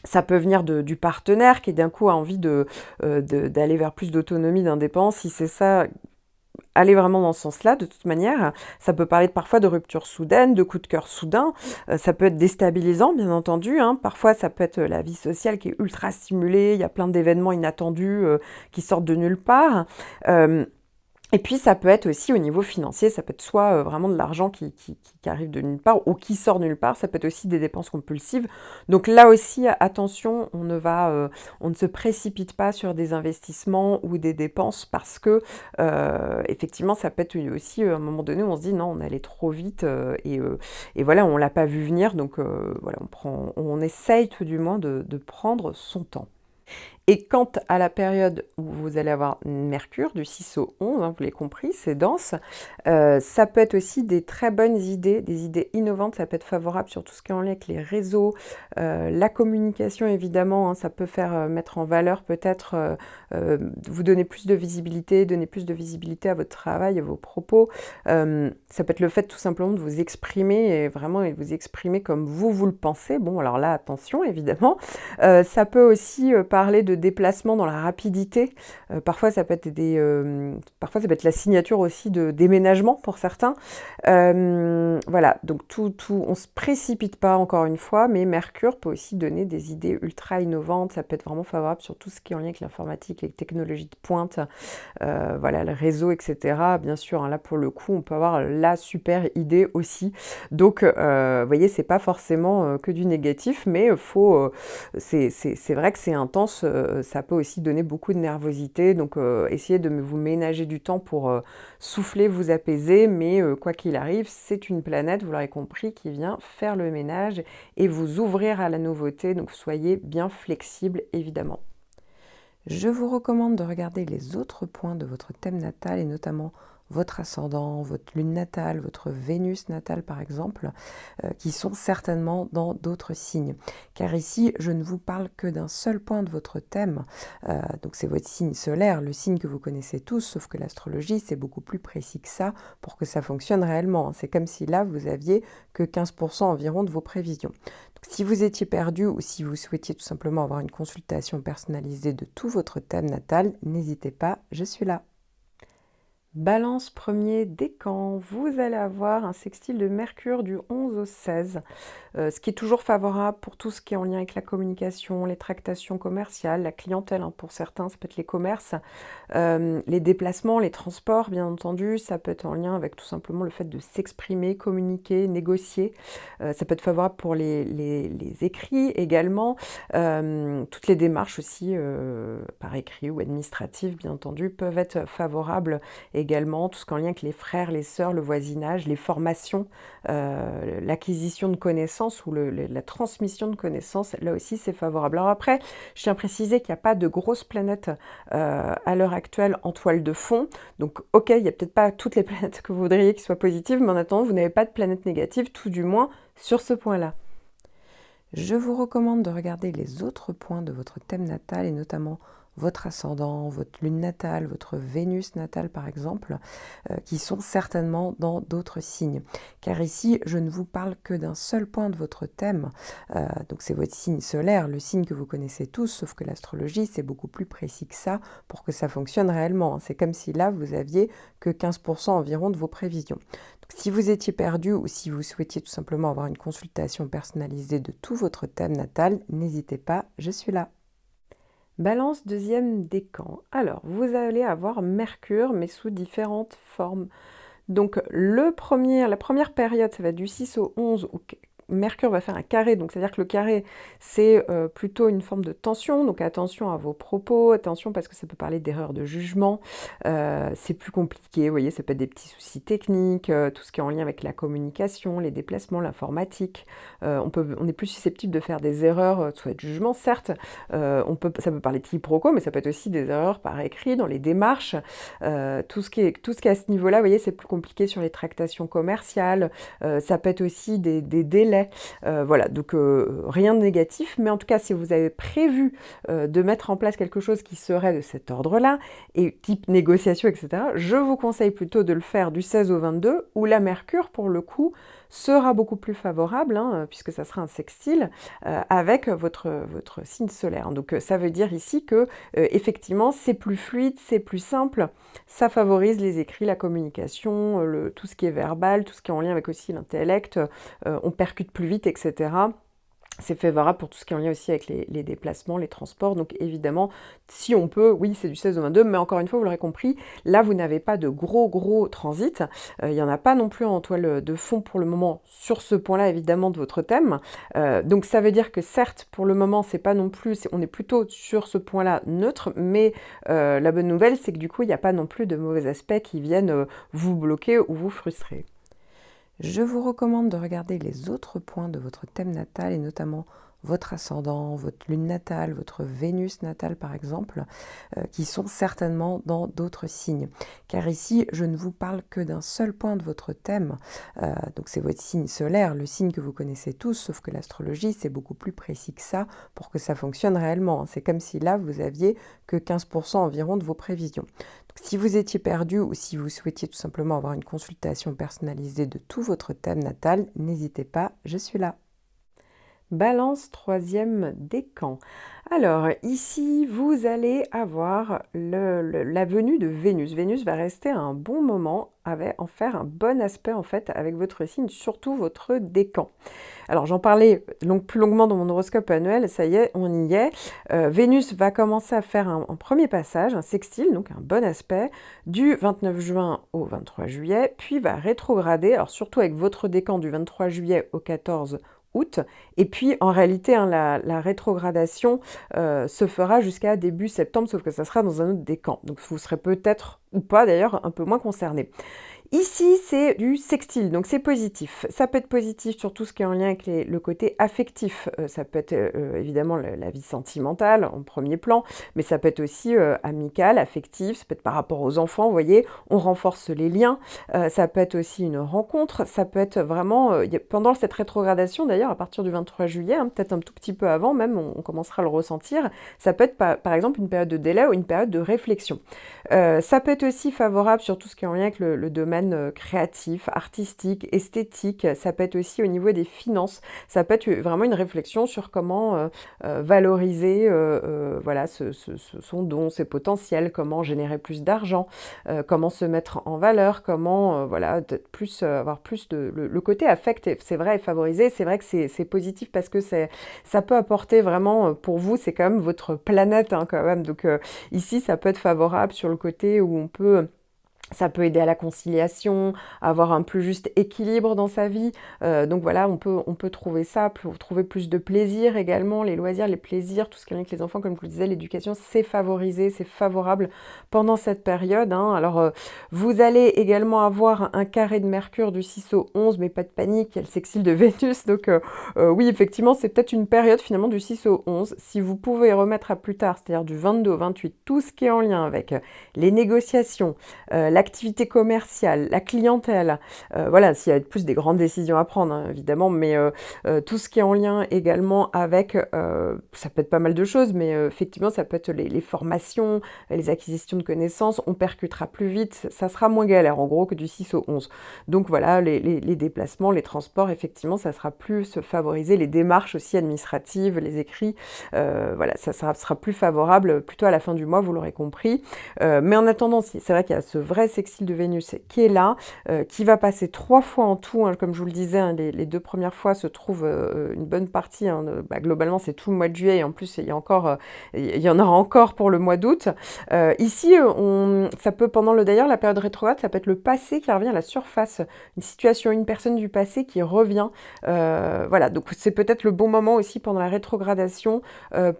ça peut venir du partenaire qui d'un coup a envie d'aller vers plus d'autonomie, d'indépendance. Si c'est ça, aller vraiment dans ce sens-là, de toute manière. Ça peut parler parfois de rupture soudaine, de coup de cœur soudain. Ça peut être déstabilisant, bien entendu, hein. Parfois, ça peut être la vie sociale qui est ultra stimulée. Il y a plein d'événements inattendus qui sortent de nulle part. Et puis ça peut être aussi au niveau financier, ça peut être soit vraiment de l'argent qui arrive de nulle part ou qui sort de nulle part, ça peut être aussi des dépenses compulsives. Donc là aussi, attention, on ne se précipite pas sur des investissements ou des dépenses parce que effectivement, ça peut être aussi à un moment donné où on se dit non, on allait trop vite et voilà, on l'a pas vu venir. Donc voilà, on essaye tout du moins de prendre son temps. Et quant à la période où vous allez avoir Mercure, du 6 au 11, hein, vous l'avez compris, c'est dense, ça peut être aussi des très bonnes idées, des idées innovantes, ça peut être favorable sur tout ce qui est en lien avec les réseaux, la communication évidemment, hein, ça peut faire mettre en valeur peut-être, vous donner plus de visibilité, donner plus de visibilité à votre travail, à vos propos. Ça peut être le fait tout simplement de vous exprimer et vraiment de vous exprimer comme vous le pensez. Bon, alors là, attention évidemment. Ça peut aussi parler de déplacement dans la rapidité. Parfois, ça peut être parfois, ça peut être la signature aussi de déménagement pour certains. Voilà, donc on ne se précipite pas encore une fois, mais Mercure peut aussi donner des idées ultra innovantes. Ça peut être vraiment favorable sur tout ce qui est en lien avec l'informatique, les technologies de pointe, voilà, le réseau, etc. Bien sûr, hein, là pour le coup, on peut avoir la super idée aussi. Donc, vous voyez, c'est pas forcément que du négatif, mais c'est vrai que c'est intense, ça peut aussi donner beaucoup de nervosité, donc essayez de vous ménager du temps pour souffler, vous apaiser, mais quoi qu'il arrive, c'est une planète, vous l'aurez compris, qui vient faire le ménage et vous ouvrir à la nouveauté, donc soyez bien flexible évidemment. Je vous recommande de regarder les autres points de votre thème natal et notamment votre ascendant, votre lune natale, votre Vénus natale par exemple, qui sont certainement dans d'autres signes. Car ici, je ne vous parle que d'un seul point de votre thème, donc c'est votre signe solaire, le signe que vous connaissez tous, sauf que l'astrologie, c'est beaucoup plus précis que ça pour que ça fonctionne réellement. C'est comme si là, vous aviez que 15% environ de vos prévisions. Donc, si vous étiez perdu ou si vous souhaitiez tout simplement avoir une consultation personnalisée de tout votre thème natal, n'hésitez pas, je suis là. Balance premier décan, vous allez avoir un sextile de Mercure du 11 au 16, ce qui est toujours favorable pour tout ce qui est en lien avec la communication, les tractations commerciales, la clientèle, hein, pour certains, ça peut être les commerces, les déplacements, les transports, bien entendu, ça peut être en lien avec tout simplement le fait de s'exprimer, communiquer, négocier. Ça peut être favorable pour les écrits également, toutes les démarches aussi, par écrit ou administratives, bien entendu, peuvent être favorables également, tout ce qui est en lien avec les frères, les sœurs, le voisinage, les formations, l'acquisition de connaissances ou la transmission de connaissances, là aussi c'est favorable. Alors après, je tiens à préciser qu'il n'y a pas de grosses planètes à l'heure actuelle en toile de fond, donc ok, il n'y a peut-être pas toutes les planètes que vous voudriez qui soient positives, mais en attendant, vous n'avez pas de planète négative, tout du moins sur ce point-là. Je vous recommande de regarder les autres points de votre thème natal et notamment votre ascendant, votre lune natale, votre Vénus natale par exemple, qui sont certainement dans d'autres signes. Car ici, je ne vous parle que d'un seul point de votre thème, donc c'est votre signe solaire, le signe que vous connaissez tous, sauf que l'astrologie, c'est beaucoup plus précis que ça pour que ça fonctionne réellement. C'est comme si là, vous aviez que 15% environ de vos prévisions. Donc, si vous étiez perdu ou si vous souhaitiez tout simplement avoir une consultation personnalisée de tout votre thème natal, n'hésitez pas, je suis là. Balance deuxième décan. Alors, vous allez avoir Mercure, mais sous différentes formes. Donc, la première période, ça va être du 6 au 11, où Mercure va faire un carré, donc c'est-à-dire que le carré, c'est plutôt une forme de tension, donc attention à vos propos, attention parce que ça peut parler d'erreurs de jugement, c'est plus compliqué, vous voyez, ça peut être des petits soucis techniques, tout ce qui est en lien avec la communication, les déplacements, l'informatique, on est plus susceptible de faire des erreurs, soit de jugement, certes, ça peut parler de quiproquo, mais ça peut être aussi des erreurs par écrit, dans les démarches, tout ce qui est à ce niveau-là, vous voyez, c'est plus compliqué sur les tractations commerciales, ça peut être aussi des délais. Voilà, donc rien de négatif, mais en tout cas, si vous avez prévu de mettre en place quelque chose qui serait de cet ordre-là, et type négociation, etc., je vous conseille plutôt de le faire du 16 au 22, où la Mercure, pour le coup, sera beaucoup plus favorable, hein, puisque ça sera un sextile, avec votre signe solaire. Donc ça veut dire ici que, effectivement, c'est plus fluide, c'est plus simple, ça favorise les écrits, la communication, tout ce qui est verbal, tout ce qui est en lien avec aussi l'intellect, on percute plus vite, etc. C'est favorable pour tout ce qui est en lien aussi avec les déplacements, les transports. Donc évidemment, si on peut, oui, c'est du 16 au 22, mais encore une fois, vous l'aurez compris, là, vous n'avez pas de gros transits. Il n'y en a pas non plus en toile de fond pour le moment sur ce point-là, évidemment, de votre thème. Donc ça veut dire que certes, pour le moment, c'est pas non plus, on est plutôt sur ce point-là neutre, mais la bonne nouvelle, c'est que du coup, il n'y a pas non plus de mauvais aspects qui viennent vous bloquer ou vous frustrer. Je vous recommande de regarder les autres points de votre thème natal et notamment votre ascendant, votre lune natale, votre Vénus natale par exemple, qui sont certainement dans d'autres signes. Car ici, je ne vous parle que d'un seul point de votre thème, donc c'est votre signe solaire, le signe que vous connaissez tous, sauf que l'astrologie, c'est beaucoup plus précis que ça pour que ça fonctionne réellement. C'est comme si là, vous aviez que 15% environ de vos prévisions. Donc, si vous étiez perdu ou si vous souhaitiez tout simplement avoir une consultation personnalisée de tout votre thème natal, n'hésitez pas, je suis là. Balance troisième décan. Alors ici, vous allez avoir la venue de Vénus. Vénus va rester un bon moment, en faire un bon aspect en fait avec votre signe, surtout votre décan. Alors j'en parlais plus longuement dans mon horoscope annuel, ça y est, on y est. Vénus va commencer à faire un premier passage, un sextile, donc un bon aspect, du 29 juin au 23 juillet, puis va rétrograder, alors surtout avec votre décan du 23 juillet au 14 août. Et puis, en réalité, hein, la rétrogradation se fera jusqu'à début septembre, sauf que ça sera dans un autre décan. Donc, vous serez peut-être, ou pas d'ailleurs, un peu moins concerné. Ici, c'est du sextile, donc c'est positif. Ça peut être positif sur tout ce qui est en lien avec le côté affectif. Ça peut être évidemment la vie sentimentale en premier plan, mais ça peut être aussi amical, affectif, ça peut être par rapport aux enfants, vous voyez, on renforce les liens. Ça peut être aussi une rencontre, ça peut être vraiment, pendant cette rétrogradation d'ailleurs, à partir du 23 juillet, hein, peut-être un tout petit peu avant même, on commencera à le ressentir, ça peut être par exemple une période de délai ou une période de réflexion. Ça peut être aussi favorable sur tout ce qui est en lien avec le domaine domaine créatif, artistique, esthétique. Ça peut être aussi au niveau des finances. Ça peut être vraiment une réflexion sur comment valoriser voilà, son don, ses potentiels, comment générer plus d'argent, comment se mettre en valeur, comment voilà, plus, avoir plus de... Le côté affect, c'est vrai, est favorisé. C'est vrai que c'est positif parce que ça peut apporter vraiment, pour vous, c'est quand même votre planète hein, quand même. Donc ici, ça peut être favorable sur le côté où on peut... Ça peut aider à la conciliation, à avoir un plus juste équilibre dans sa vie. Donc voilà, on peut trouver ça, trouver plus de plaisir également, les loisirs, les plaisirs, tout ce qui est avec les enfants, comme je vous le disais, l'éducation, c'est favorisé, c'est favorable pendant cette période. Hein. Alors, vous allez également avoir un carré de Mercure du 6 au 11, mais pas de panique, il y a le sextile de Vénus. Donc oui, effectivement, c'est peut-être une période finalement du 6 au 11. Si vous pouvez remettre à plus tard, c'est-à-dire du 22 au 28, tout ce qui est en lien avec les négociations, l'activité commerciale, la clientèle, voilà, s'il y a plus des grandes décisions à prendre, hein, évidemment, mais tout ce qui est en lien également avec, ça peut être pas mal de choses, mais effectivement, ça peut être les formations, les acquisitions de connaissances, on percutera plus vite, ça sera moins galère, en gros, que du 6 au 11. Donc voilà, les déplacements, les transports, effectivement, ça sera plus favorisé, les démarches aussi administratives, les écrits, voilà, ça sera plus favorable plutôt à la fin du mois, vous l'aurez compris. Mais en attendant, c'est vrai qu'il y a ce vrai sextile de Vénus qui est là, qui va passer 3 fois en tout, hein, comme je vous le disais, hein, les 2 premières fois se trouve une bonne partie, hein, globalement c'est tout le mois de juillet, et en plus il y en aura encore pour le mois d'août. Ici, ça peut, d'ailleurs la période rétrograde, ça peut être le passé qui revient à la surface, une situation, une personne du passé qui revient, voilà, donc c'est peut-être le bon moment aussi pendant la rétrogradation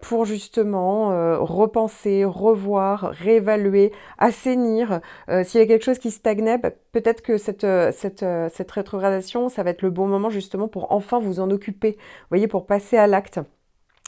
pour justement repenser, revoir, réévaluer, assainir. S'il y a quelque chose qui stagnait, peut-être que cette rétrogradation, ça va être le bon moment justement pour enfin vous en occuper, vous voyez, pour passer à l'acte.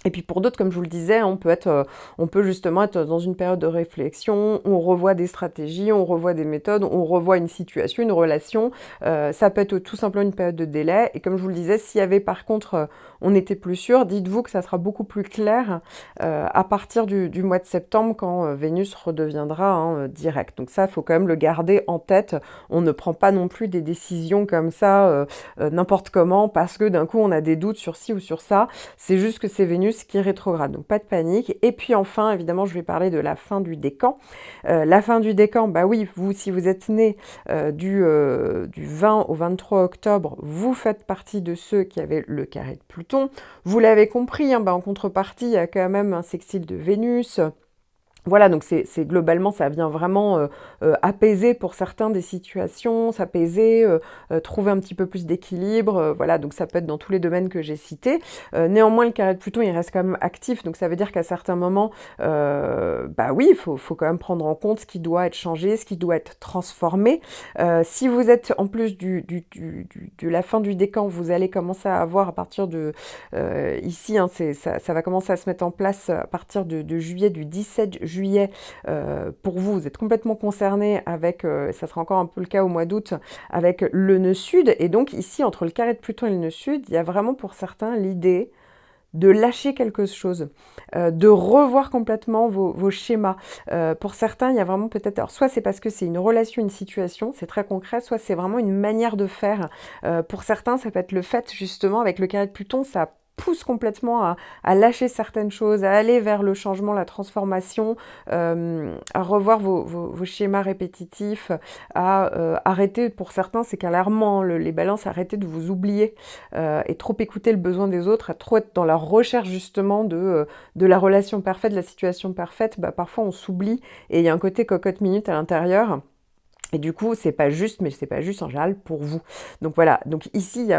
Et puis pour d'autres, comme je vous le disais, on peut justement être dans une période de réflexion, on revoit des stratégies, on revoit des méthodes, on revoit une situation, une relation. Ça peut être tout simplement une période de délai. Et comme je vous le disais, s'il y avait par contre, on n'était plus sûr, dites-vous que ça sera beaucoup plus clair à partir du mois de septembre quand Vénus redeviendra hein, direct. Donc ça, il faut quand même le garder en tête. On ne prend pas non plus des décisions comme ça, n'importe comment, parce que d'un coup, on a des doutes sur ci ou sur ça. C'est juste que c'est Vénus qui rétrograde, donc pas de panique. Et puis enfin, évidemment, je vais parler de la fin du décan. La fin du décan, bah oui, vous, si vous êtes né du 20 au 23 octobre, vous faites partie de ceux qui avaient le carré de Pluton. Vous l'avez compris, hein, bah en contrepartie, il y a quand même un sextile de Vénus. Voilà, donc c'est globalement, ça vient vraiment apaiser pour certains des situations, s'apaiser, trouver un petit peu plus d'équilibre, voilà, donc ça peut être dans tous les domaines que j'ai cités. Néanmoins, le carré de Pluton, il reste quand même actif, donc ça veut dire qu'à certains moments, bah oui, faut quand même prendre en compte ce qui doit être changé, ce qui doit être transformé. Si vous êtes en plus de la fin du décan, vous allez commencer à avoir à partir de, ici, hein, ça va commencer à se mettre en place à partir de juillet, du 17 juillet, pour vous, vous êtes complètement concerné avec, ça sera encore un peu le cas au mois d'août, avec le nœud sud. Et donc ici, entre le carré de Pluton et le nœud sud, il y a vraiment pour certains l'idée de lâcher quelque chose, de revoir complètement vos schémas. Pour certains, il y a vraiment peut-être... Alors, soit c'est parce que c'est une relation, une situation, c'est très concret, soit c'est vraiment une manière de faire. Pour certains, ça peut être le fait, justement, avec le carré de Pluton, ça pousse complètement à lâcher certaines choses, à aller vers le changement, la transformation, à revoir vos schémas répétitifs, à arrêter, pour certains c'est alarmant, les balances, arrêter de vous oublier et trop écouter le besoin des autres, à trop être dans la recherche justement de la relation parfaite, de la situation parfaite, bah, parfois on s'oublie et il y a un côté cocotte minute à l'intérieur. Et du coup, c'est pas juste, mais c'est pas juste en général pour vous. Donc voilà, donc ici, il y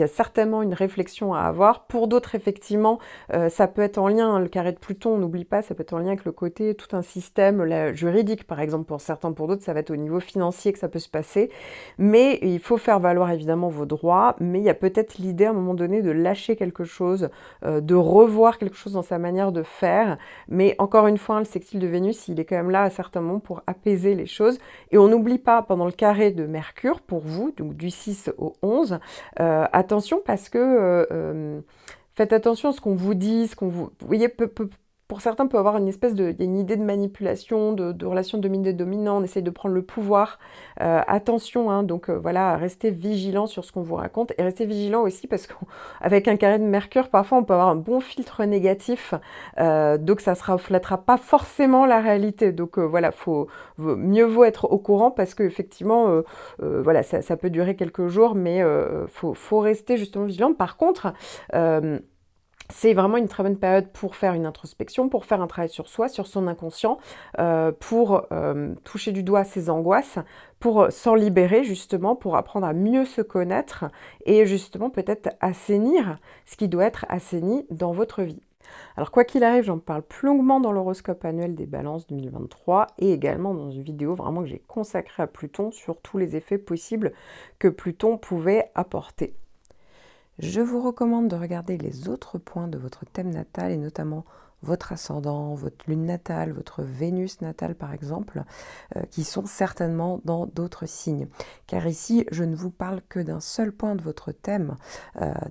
a certainement une réflexion à avoir. Pour d'autres, effectivement, ça peut être en lien, hein, le carré de Pluton, on n'oublie pas, ça peut être en lien avec le côté, tout un système juridique, par exemple, pour certains, pour d'autres, ça va être au niveau financier que ça peut se passer. Mais il faut faire valoir évidemment vos droits, mais il y a peut-être l'idée à un moment donné de lâcher quelque chose, de revoir quelque chose dans sa manière de faire. Mais encore une fois, le sextile de Vénus, il est quand même là à certains moments pour apaiser les choses. Et on n'oublie pas, pendant le carré de Mercure, pour vous, donc du 6 au 11, attention parce que faites attention à ce qu'on vous dit, ce qu'on vous... Vous voyez, pour certains, peut avoir une espèce de, il y a une idée de manipulation, de relation dominé-dominant, on essaye de prendre le pouvoir. Attention, hein, donc voilà, restez vigilant sur ce qu'on vous raconte et restez vigilant aussi parce qu'avec un carré de Mercure, parfois on peut avoir un bon filtre négatif, donc ça ne reflètera pas forcément la réalité. Donc voilà, mieux vaut être au courant parce qu'effectivement, voilà, ça peut durer quelques jours, mais faut rester justement vigilant. Par contre, c'est vraiment une très bonne période pour faire une introspection, pour faire un travail sur soi, sur son inconscient, pour toucher du doigt ses angoisses, pour s'en libérer justement, pour apprendre à mieux se connaître et justement peut-être assainir ce qui doit être assaini dans votre vie. Alors quoi qu'il arrive, j'en parle plus longuement dans l'horoscope annuel des balances 2023 et également dans une vidéo vraiment que j'ai consacrée à Pluton sur tous les effets possibles que Pluton pouvait apporter. Je vous recommande de regarder les autres points de votre thème natal et notamment votre ascendant, votre lune natale, votre Vénus natale par exemple, qui sont certainement dans d'autres signes. Car ici, je ne vous parle que d'un seul point de votre thème,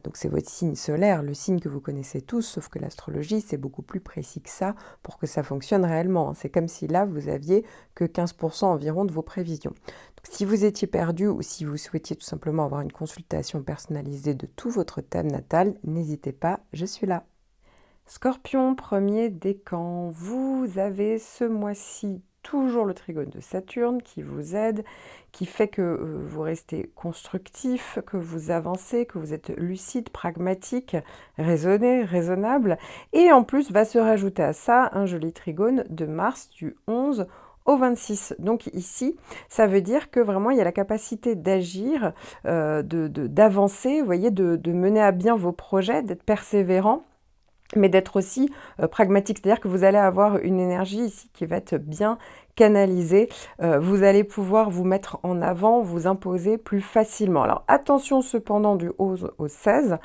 donc c'est votre signe solaire, le signe que vous connaissez tous, sauf que l'astrologie, c'est beaucoup plus précis que ça pour que ça fonctionne réellement. C'est comme si là, vous aviez que 15% environ de vos prévisions. Donc, si vous étiez perdu ou si vous souhaitiez tout simplement avoir une consultation personnalisée de tout votre thème natal, n'hésitez pas, je suis là. Scorpion, premier décan, vous avez ce mois-ci toujours le trigone de Saturne qui vous aide, qui fait que vous restez constructif, que vous avancez, que vous êtes lucide, pragmatique, raisonné, raisonnable. Et en plus, va se rajouter à ça un joli trigone de Mars du 11 au 26. Donc ici, ça veut dire que vraiment, il y a la capacité d'agir, d'avancer, vous voyez, de mener à bien vos projets, d'être persévérant, mais d'être aussi pragmatique. C'est-à-dire que vous allez avoir une énergie ici qui va être bien canalisée. Vous allez pouvoir vous mettre en avant, vous imposer plus facilement. Alors attention cependant du 11 au 16,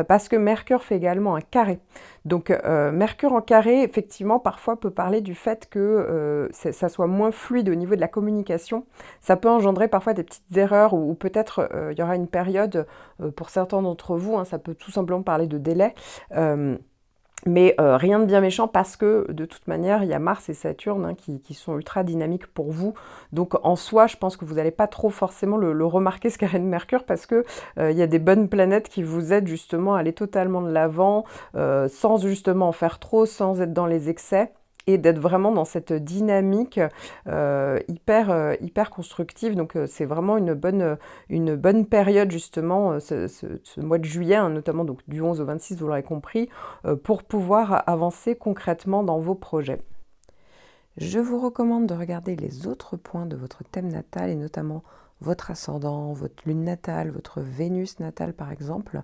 parce que Mercure fait également un carré. Donc Mercure en carré, effectivement, parfois peut parler du fait que ça soit moins fluide au niveau de la communication. Ça peut engendrer parfois des petites erreurs ou peut-être il y aura une période, pour certains d'entre vous, hein, ça peut tout simplement parler de délai. Mais rien de bien méchant parce que de toute manière, il y a Mars et Saturne hein, qui sont ultra dynamiques pour vous. Donc en soi, je pense que vous n'allez pas trop forcément le remarquer ce carré de Mercure parce que il y a des bonnes planètes qui vous aident justement à aller totalement de l'avant, sans justement en faire trop, sans être dans les excès. Et d'être vraiment dans cette dynamique hyper constructive. Donc c'est vraiment une bonne période justement, ce mois de juillet, hein, notamment donc, du 11 au 26, vous l'aurez compris, pour pouvoir avancer concrètement dans vos projets. Je vous recommande de regarder les autres points de votre thème natal et notamment votre ascendant, votre lune natale, votre Vénus natale par exemple,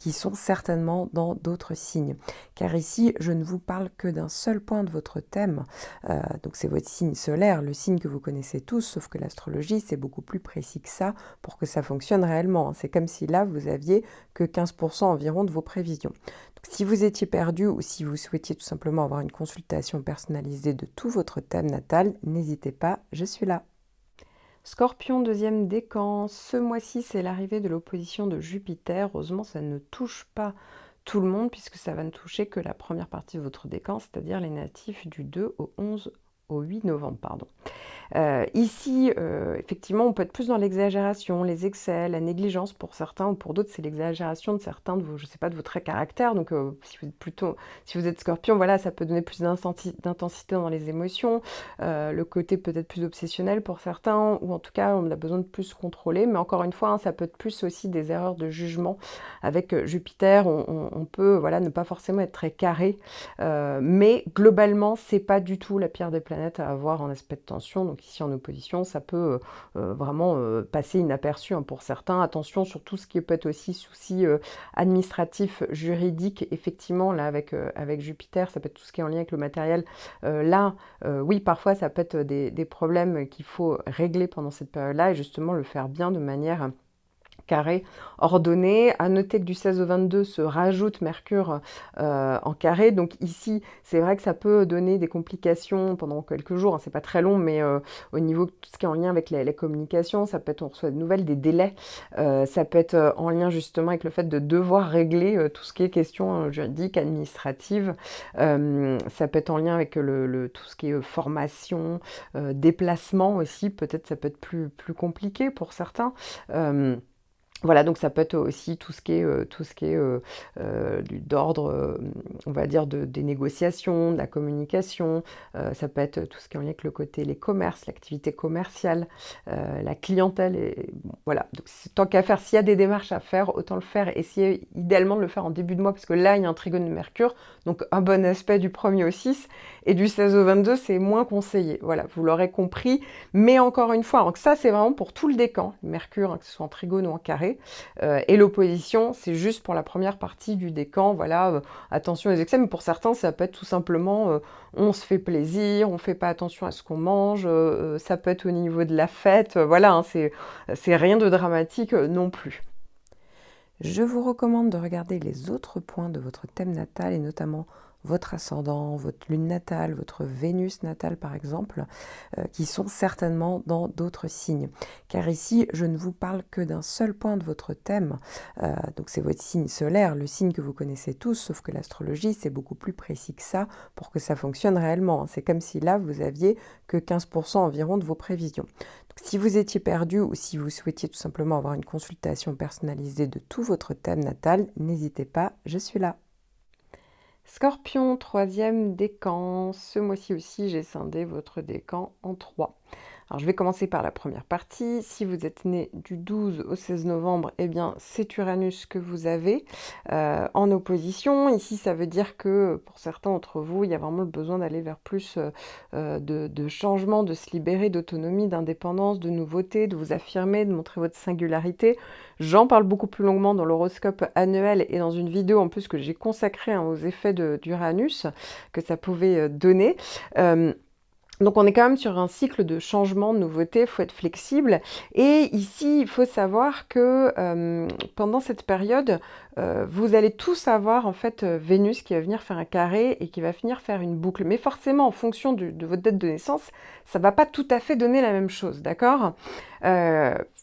qui sont certainement dans d'autres signes. Car ici, je ne vous parle que d'un seul point de votre thème, donc c'est votre signe solaire, le signe que vous connaissez tous, sauf que l'astrologie, c'est beaucoup plus précis que ça pour que ça fonctionne réellement. C'est comme si là, vous aviez que 15% environ de vos prévisions. Donc, si vous étiez perdu ou si vous souhaitiez tout simplement avoir une consultation personnalisée de tout votre thème natal, n'hésitez pas, je suis là. Scorpion, deuxième décan, ce mois-ci c'est l'arrivée de l'opposition de Jupiter. Heureusement ça ne touche pas tout le monde puisque ça va ne toucher que la première partie de votre décan, c'est-à-dire les natifs du 2 au 8 novembre. Pardon. Ici, effectivement, on peut être plus dans l'exagération, les excès, la négligence pour certains, ou pour d'autres, c'est l'exagération de certains de vos, je sais pas, de votre caractère. Donc, si vous êtes Scorpion, voilà, ça peut donner plus d'intensité dans les émotions, le côté peut-être plus obsessionnel pour certains, ou en tout cas, on a besoin de plus contrôler. Mais encore une fois, hein, ça peut être plus aussi des erreurs de jugement. Avec Jupiter, on peut, voilà, ne pas forcément être très carré, mais globalement, c'est pas du tout la pire des planètes à avoir en aspect de tension. Donc ici en opposition, ça peut vraiment passer inaperçu hein, pour certains. Attention sur tout ce qui peut être aussi soucis administratifs, juridiques. Effectivement, là avec Jupiter, ça peut être tout ce qui est en lien avec le matériel. Oui, parfois ça peut être des problèmes qu'il faut régler pendant cette période-là et justement le faire bien de manière carré ordonné. À noter que du 16 au 22 se rajoute Mercure en carré. Donc ici, c'est vrai que ça peut donner des complications pendant quelques jours. Hein, c'est pas très long, mais au niveau de tout ce qui est en lien avec les communications, ça peut être, on reçoit de nouvelles, des délais. Ça peut être en lien justement avec le fait de devoir régler tout ce qui est question juridique, administrative. Ça peut être en lien avec tout ce qui est formation, déplacement aussi. Peut-être ça peut être plus compliqué pour certains. Voilà, donc ça peut être aussi tout ce qui est d'ordre, on va dire, des négociations, de la communication. Ça peut être tout ce qui est en lien avec le côté, les commerces, l'activité commerciale, la clientèle. Et, bon, voilà, donc tant qu'à faire, s'il y a des démarches à faire, autant le faire. Essayer idéalement de le faire en début de mois, parce que là, il y a un trigone de Mercure, donc un bon aspect du 1er au 6, et du 16 au 22, c'est moins conseillé. Voilà, vous l'aurez compris. Mais encore une fois, donc ça, c'est vraiment pour tout le décan, Mercure, hein, que ce soit en trigone ou en carré. Et l'opposition, c'est juste pour la première partie du décan. Voilà, attention aux excès, mais pour certains, ça peut être tout simplement on se fait plaisir, on fait pas attention à ce qu'on mange, ça peut être au niveau de la fête, voilà, hein, c'est rien de dramatique non plus. Je vous recommande de regarder les autres points de votre thème natal et notamment votre ascendant, votre lune natale, votre Vénus natale par exemple, qui sont certainement dans d'autres signes. Car ici, je ne vous parle que d'un seul point de votre thème, donc c'est votre signe solaire, le signe que vous connaissez tous, sauf que l'astrologie, c'est beaucoup plus précis que ça pour que ça fonctionne réellement. C'est comme si là, vous aviez que 15% environ de vos prévisions. Donc, si vous étiez perdu ou si vous souhaitiez tout simplement avoir une consultation personnalisée de tout votre thème natal, n'hésitez pas, je suis là. Scorpion, troisième décan. Ce mois-ci aussi, j'ai scindé votre décan en 3. Alors, je vais commencer par la première partie. Si vous êtes né du 12 au 16 novembre, eh bien, c'est Uranus que vous avez en opposition. Ici, ça veut dire que pour certains d'entre vous, il y a vraiment le besoin d'aller vers plus de changement, de se libérer d'autonomie, d'indépendance, de nouveauté, de vous affirmer, de montrer votre singularité. J'en parle beaucoup plus longuement dans l'horoscope annuel et dans une vidéo en plus que j'ai consacrée aux effets d'Uranus que ça pouvait donner. Donc on est quand même sur un cycle de changement, de nouveauté, il faut être flexible. Et ici, il faut savoir que pendant cette période, vous allez tous avoir en fait Vénus qui va venir faire un carré et qui va finir faire une boucle. Mais forcément, en fonction de votre date de naissance, ça ne va pas tout à fait donner la même chose, d'accord ?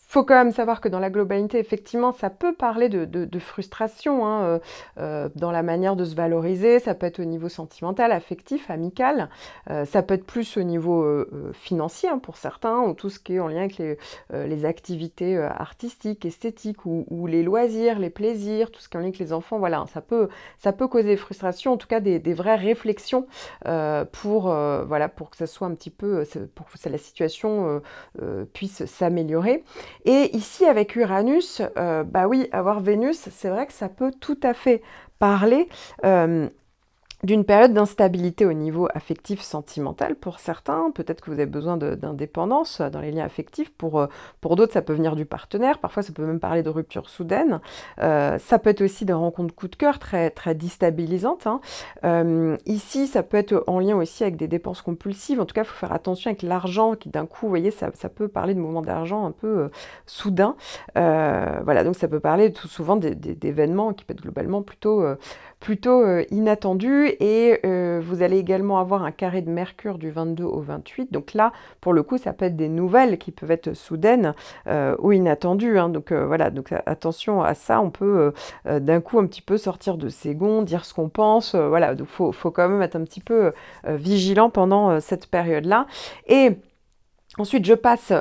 Faut quand même savoir que dans la globalité, effectivement, ça peut parler de frustration hein, dans la manière de se valoriser. Ça peut être au niveau sentimental, affectif, amical. Ça peut être plus au niveau financier hein, pour certains, ou tout ce qui est en lien avec les activités artistiques, esthétiques, ou les loisirs, les plaisirs, tout ce qui est en lien avec les enfants. Voilà, ça peut causer des frustrations, en tout cas des vraies réflexions voilà, pour que ça soit un petit peu, pour que la situation puisse s'améliorer. Et ici, avec Uranus, bah oui, avoir Vénus, c'est vrai que ça peut tout à fait parler d'une période d'instabilité au niveau affectif, sentimental pour certains. Peut-être que vous avez besoin d'indépendance dans les liens affectifs. Pour d'autres, ça peut venir du partenaire. Parfois, ça peut même parler de rupture soudaine. Ça peut être aussi des rencontres coup de cœur très, très déstabilisantes. Hein. Ici, ça peut être en lien aussi avec des dépenses compulsives. En tout cas, il faut faire attention avec l'argent qui, d'un coup, vous voyez, ça peut parler de mouvements d'argent un peu soudains. Voilà, donc ça peut parler tout souvent d'événements qui peuvent être globalement plutôt inattendu et vous allez également avoir un carré de Mercure du 22 au 28. Donc là, pour le coup, ça peut être des nouvelles qui peuvent être soudaines ou inattendues. Hein. Donc voilà, donc attention à ça. On peut d'un coup un petit peu sortir de ses gonds, dire ce qu'on pense. Voilà, donc faut quand même être un petit peu vigilant pendant cette période-là. Et ensuite, je passe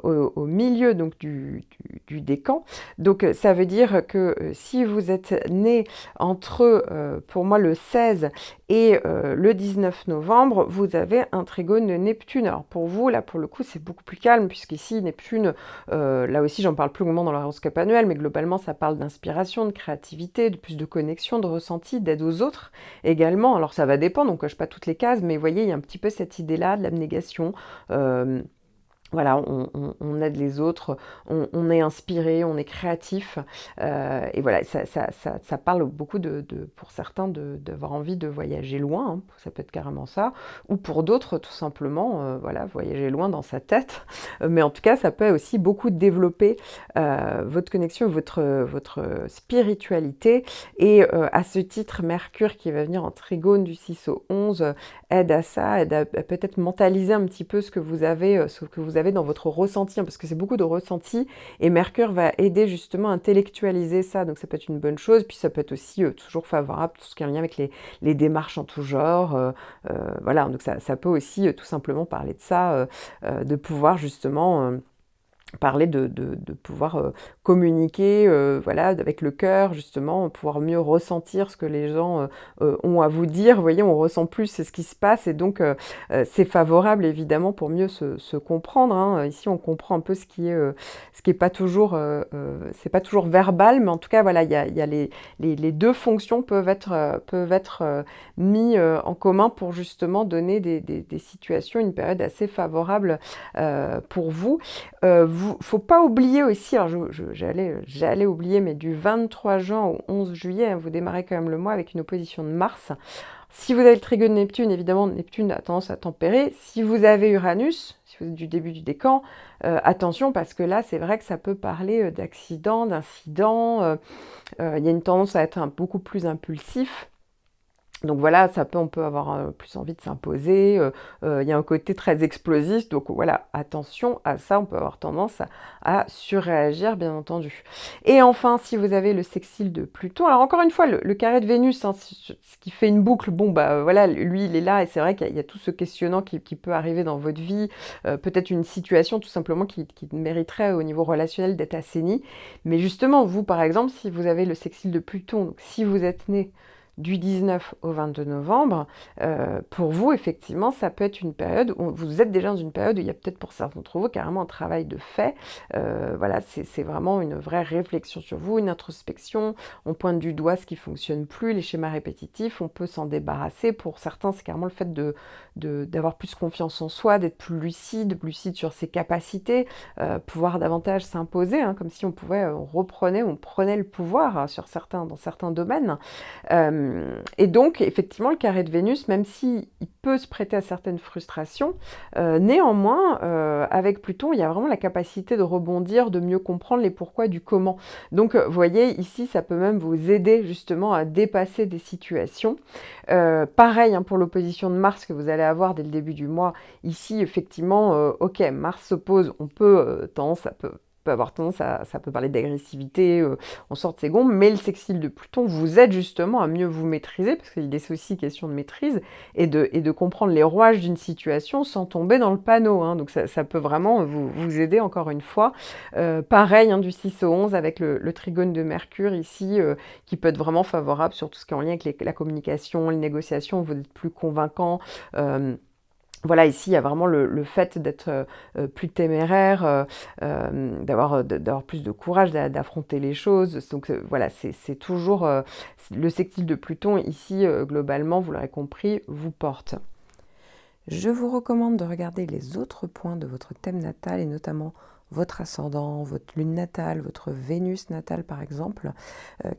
au milieu donc, du décan. Donc, ça veut dire que si vous êtes né entre, pour moi, le 16 et le 19 novembre, vous avez un trigone de Neptune. Alors, pour vous, là, pour le coup, c'est beaucoup plus calme, puisqu'ici, Neptune, là aussi, j'en parle plus longuement dans l'horoscope annuel, mais globalement, ça parle d'inspiration, de créativité, de plus de connexion, de ressenti, d'aide aux autres également. Alors, ça va dépendre, on ne coche pas toutes les cases, mais vous voyez, il y a un petit peu cette idée-là de l'abnégation, voilà, on aide les autres, on est inspiré, on est créatif, et voilà, ça parle beaucoup pour certains d'avoir envie de voyager loin, hein, ça peut être carrément ça, ou pour d'autres, tout simplement, voilà, voyager loin dans sa tête. Mais en tout cas, ça peut aussi beaucoup développer votre connexion, votre spiritualité. Et à ce titre, Mercure qui va venir en trigone du 6 au 11 aide à ça, aide à peut-être mentaliser un petit peu ce que vous avez dans votre ressenti, hein, parce que c'est beaucoup de ressenti, et Mercure va aider justement à intellectualiser ça, donc ça peut être une bonne chose, puis ça peut être aussi toujours favorable, tout ce qui est en lien avec les démarches en tout genre, voilà, donc ça peut aussi tout simplement parler de ça, de pouvoir justement parler de pouvoir communiquer voilà, avec le cœur, justement, pouvoir mieux ressentir ce que les gens ont à vous dire. Vous voyez, on ressent plus ce qui se passe et donc c'est favorable évidemment pour mieux se comprendre. Hein. Ici, on comprend un peu ce qui est pas toujours, c'est pas toujours verbal, mais en tout cas, voilà, il y a les deux fonctions peuvent être mis en commun pour justement donner des situations, une période assez favorable pour vous. Faut pas oublier aussi, alors j'allais oublier, mais du 23 juin au 11 juillet, hein, vous démarrez quand même le mois avec une opposition de Mars. Si vous avez le trigone Neptune, évidemment, Neptune a tendance à tempérer. Si vous avez Uranus, si vous êtes du début du décan, attention parce que là, c'est vrai que ça peut parler d'accidents, d'incidents. Il y a une tendance à être beaucoup plus impulsif. Donc voilà, on peut avoir plus envie de s'imposer, il y a un côté très explosif, donc voilà, attention à ça, on peut avoir tendance à surréagir, bien entendu. Et enfin, si vous avez le sextile de Pluton, alors encore une fois, le carré de Vénus, hein, ce qui fait une boucle, bon bah voilà, lui il est là, et c'est vrai qu'il y a tout ce questionnant qui peut arriver dans votre vie, peut-être une situation tout simplement qui mériterait au niveau relationnel d'être assainie, mais justement, vous par exemple, si vous avez le sextile de Pluton, donc si vous êtes né du 19 au 22 novembre, pour vous, effectivement, ça peut être une période où vous êtes déjà dans une période où il y a peut-être pour certains d'entre vous carrément un travail de fait. Voilà, c'est vraiment une vraie réflexion sur vous, une introspection. On pointe du doigt ce qui ne fonctionne plus, les schémas répétitifs, on peut s'en débarrasser. Pour certains, c'est carrément le fait d'avoir plus confiance en soi, d'être plus lucide sur ses capacités, pouvoir davantage s'imposer, hein, comme si on pouvait, on prenait le pouvoir dans certains domaines. Et donc, effectivement, le carré de Vénus, même s'il peut se prêter à certaines frustrations, néanmoins, avec Pluton, il y a vraiment la capacité de rebondir, de mieux comprendre les pourquoi du comment. Donc, vous voyez, ici, ça peut même vous aider justement à dépasser des situations. Pareil hein, pour l'opposition de Mars que vous allez avoir dès le début du mois. Ici, effectivement, ok, Mars s'oppose, on peut peut avoir tendance ça peut parler d'agressivité, on sort de ses gonds, mais le sextile de Pluton vous aide justement à mieux vous maîtriser, parce qu'il est aussi question de maîtrise, et de comprendre les rouages d'une situation sans tomber dans le panneau. Hein. Donc ça peut vraiment vous aider encore une fois. Pareil, hein, du 6 au 11 avec le trigone de Mercure ici, qui peut être vraiment favorable sur tout ce qui est en lien avec la communication, les négociations, vous êtes plus convaincant. Voilà, ici, il y a vraiment le fait d'être plus téméraire, d'avoir plus de courage, d'affronter les choses. Donc voilà, c'est toujours le sextile de Pluton ici, globalement, vous l'aurez compris, vous porte. Je vous recommande de regarder les autres points de votre thème natal et notamment votre ascendant, votre lune natale, votre Vénus natale par exemple,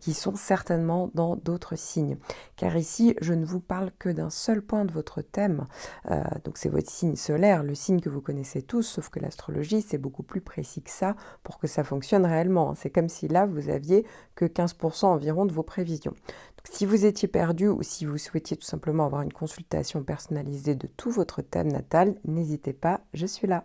qui sont certainement dans d'autres signes. Car ici, je ne vous parle que d'un seul point de votre thème, donc c'est votre signe solaire, le signe que vous connaissez tous, sauf que l'astrologie, c'est beaucoup plus précis que ça pour que ça fonctionne réellement. C'est comme si là, vous aviez que 15% environ de vos prévisions. Donc, si vous étiez perdu ou si vous souhaitiez tout simplement avoir une consultation personnalisée de tout votre thème natal, n'hésitez pas, je suis là.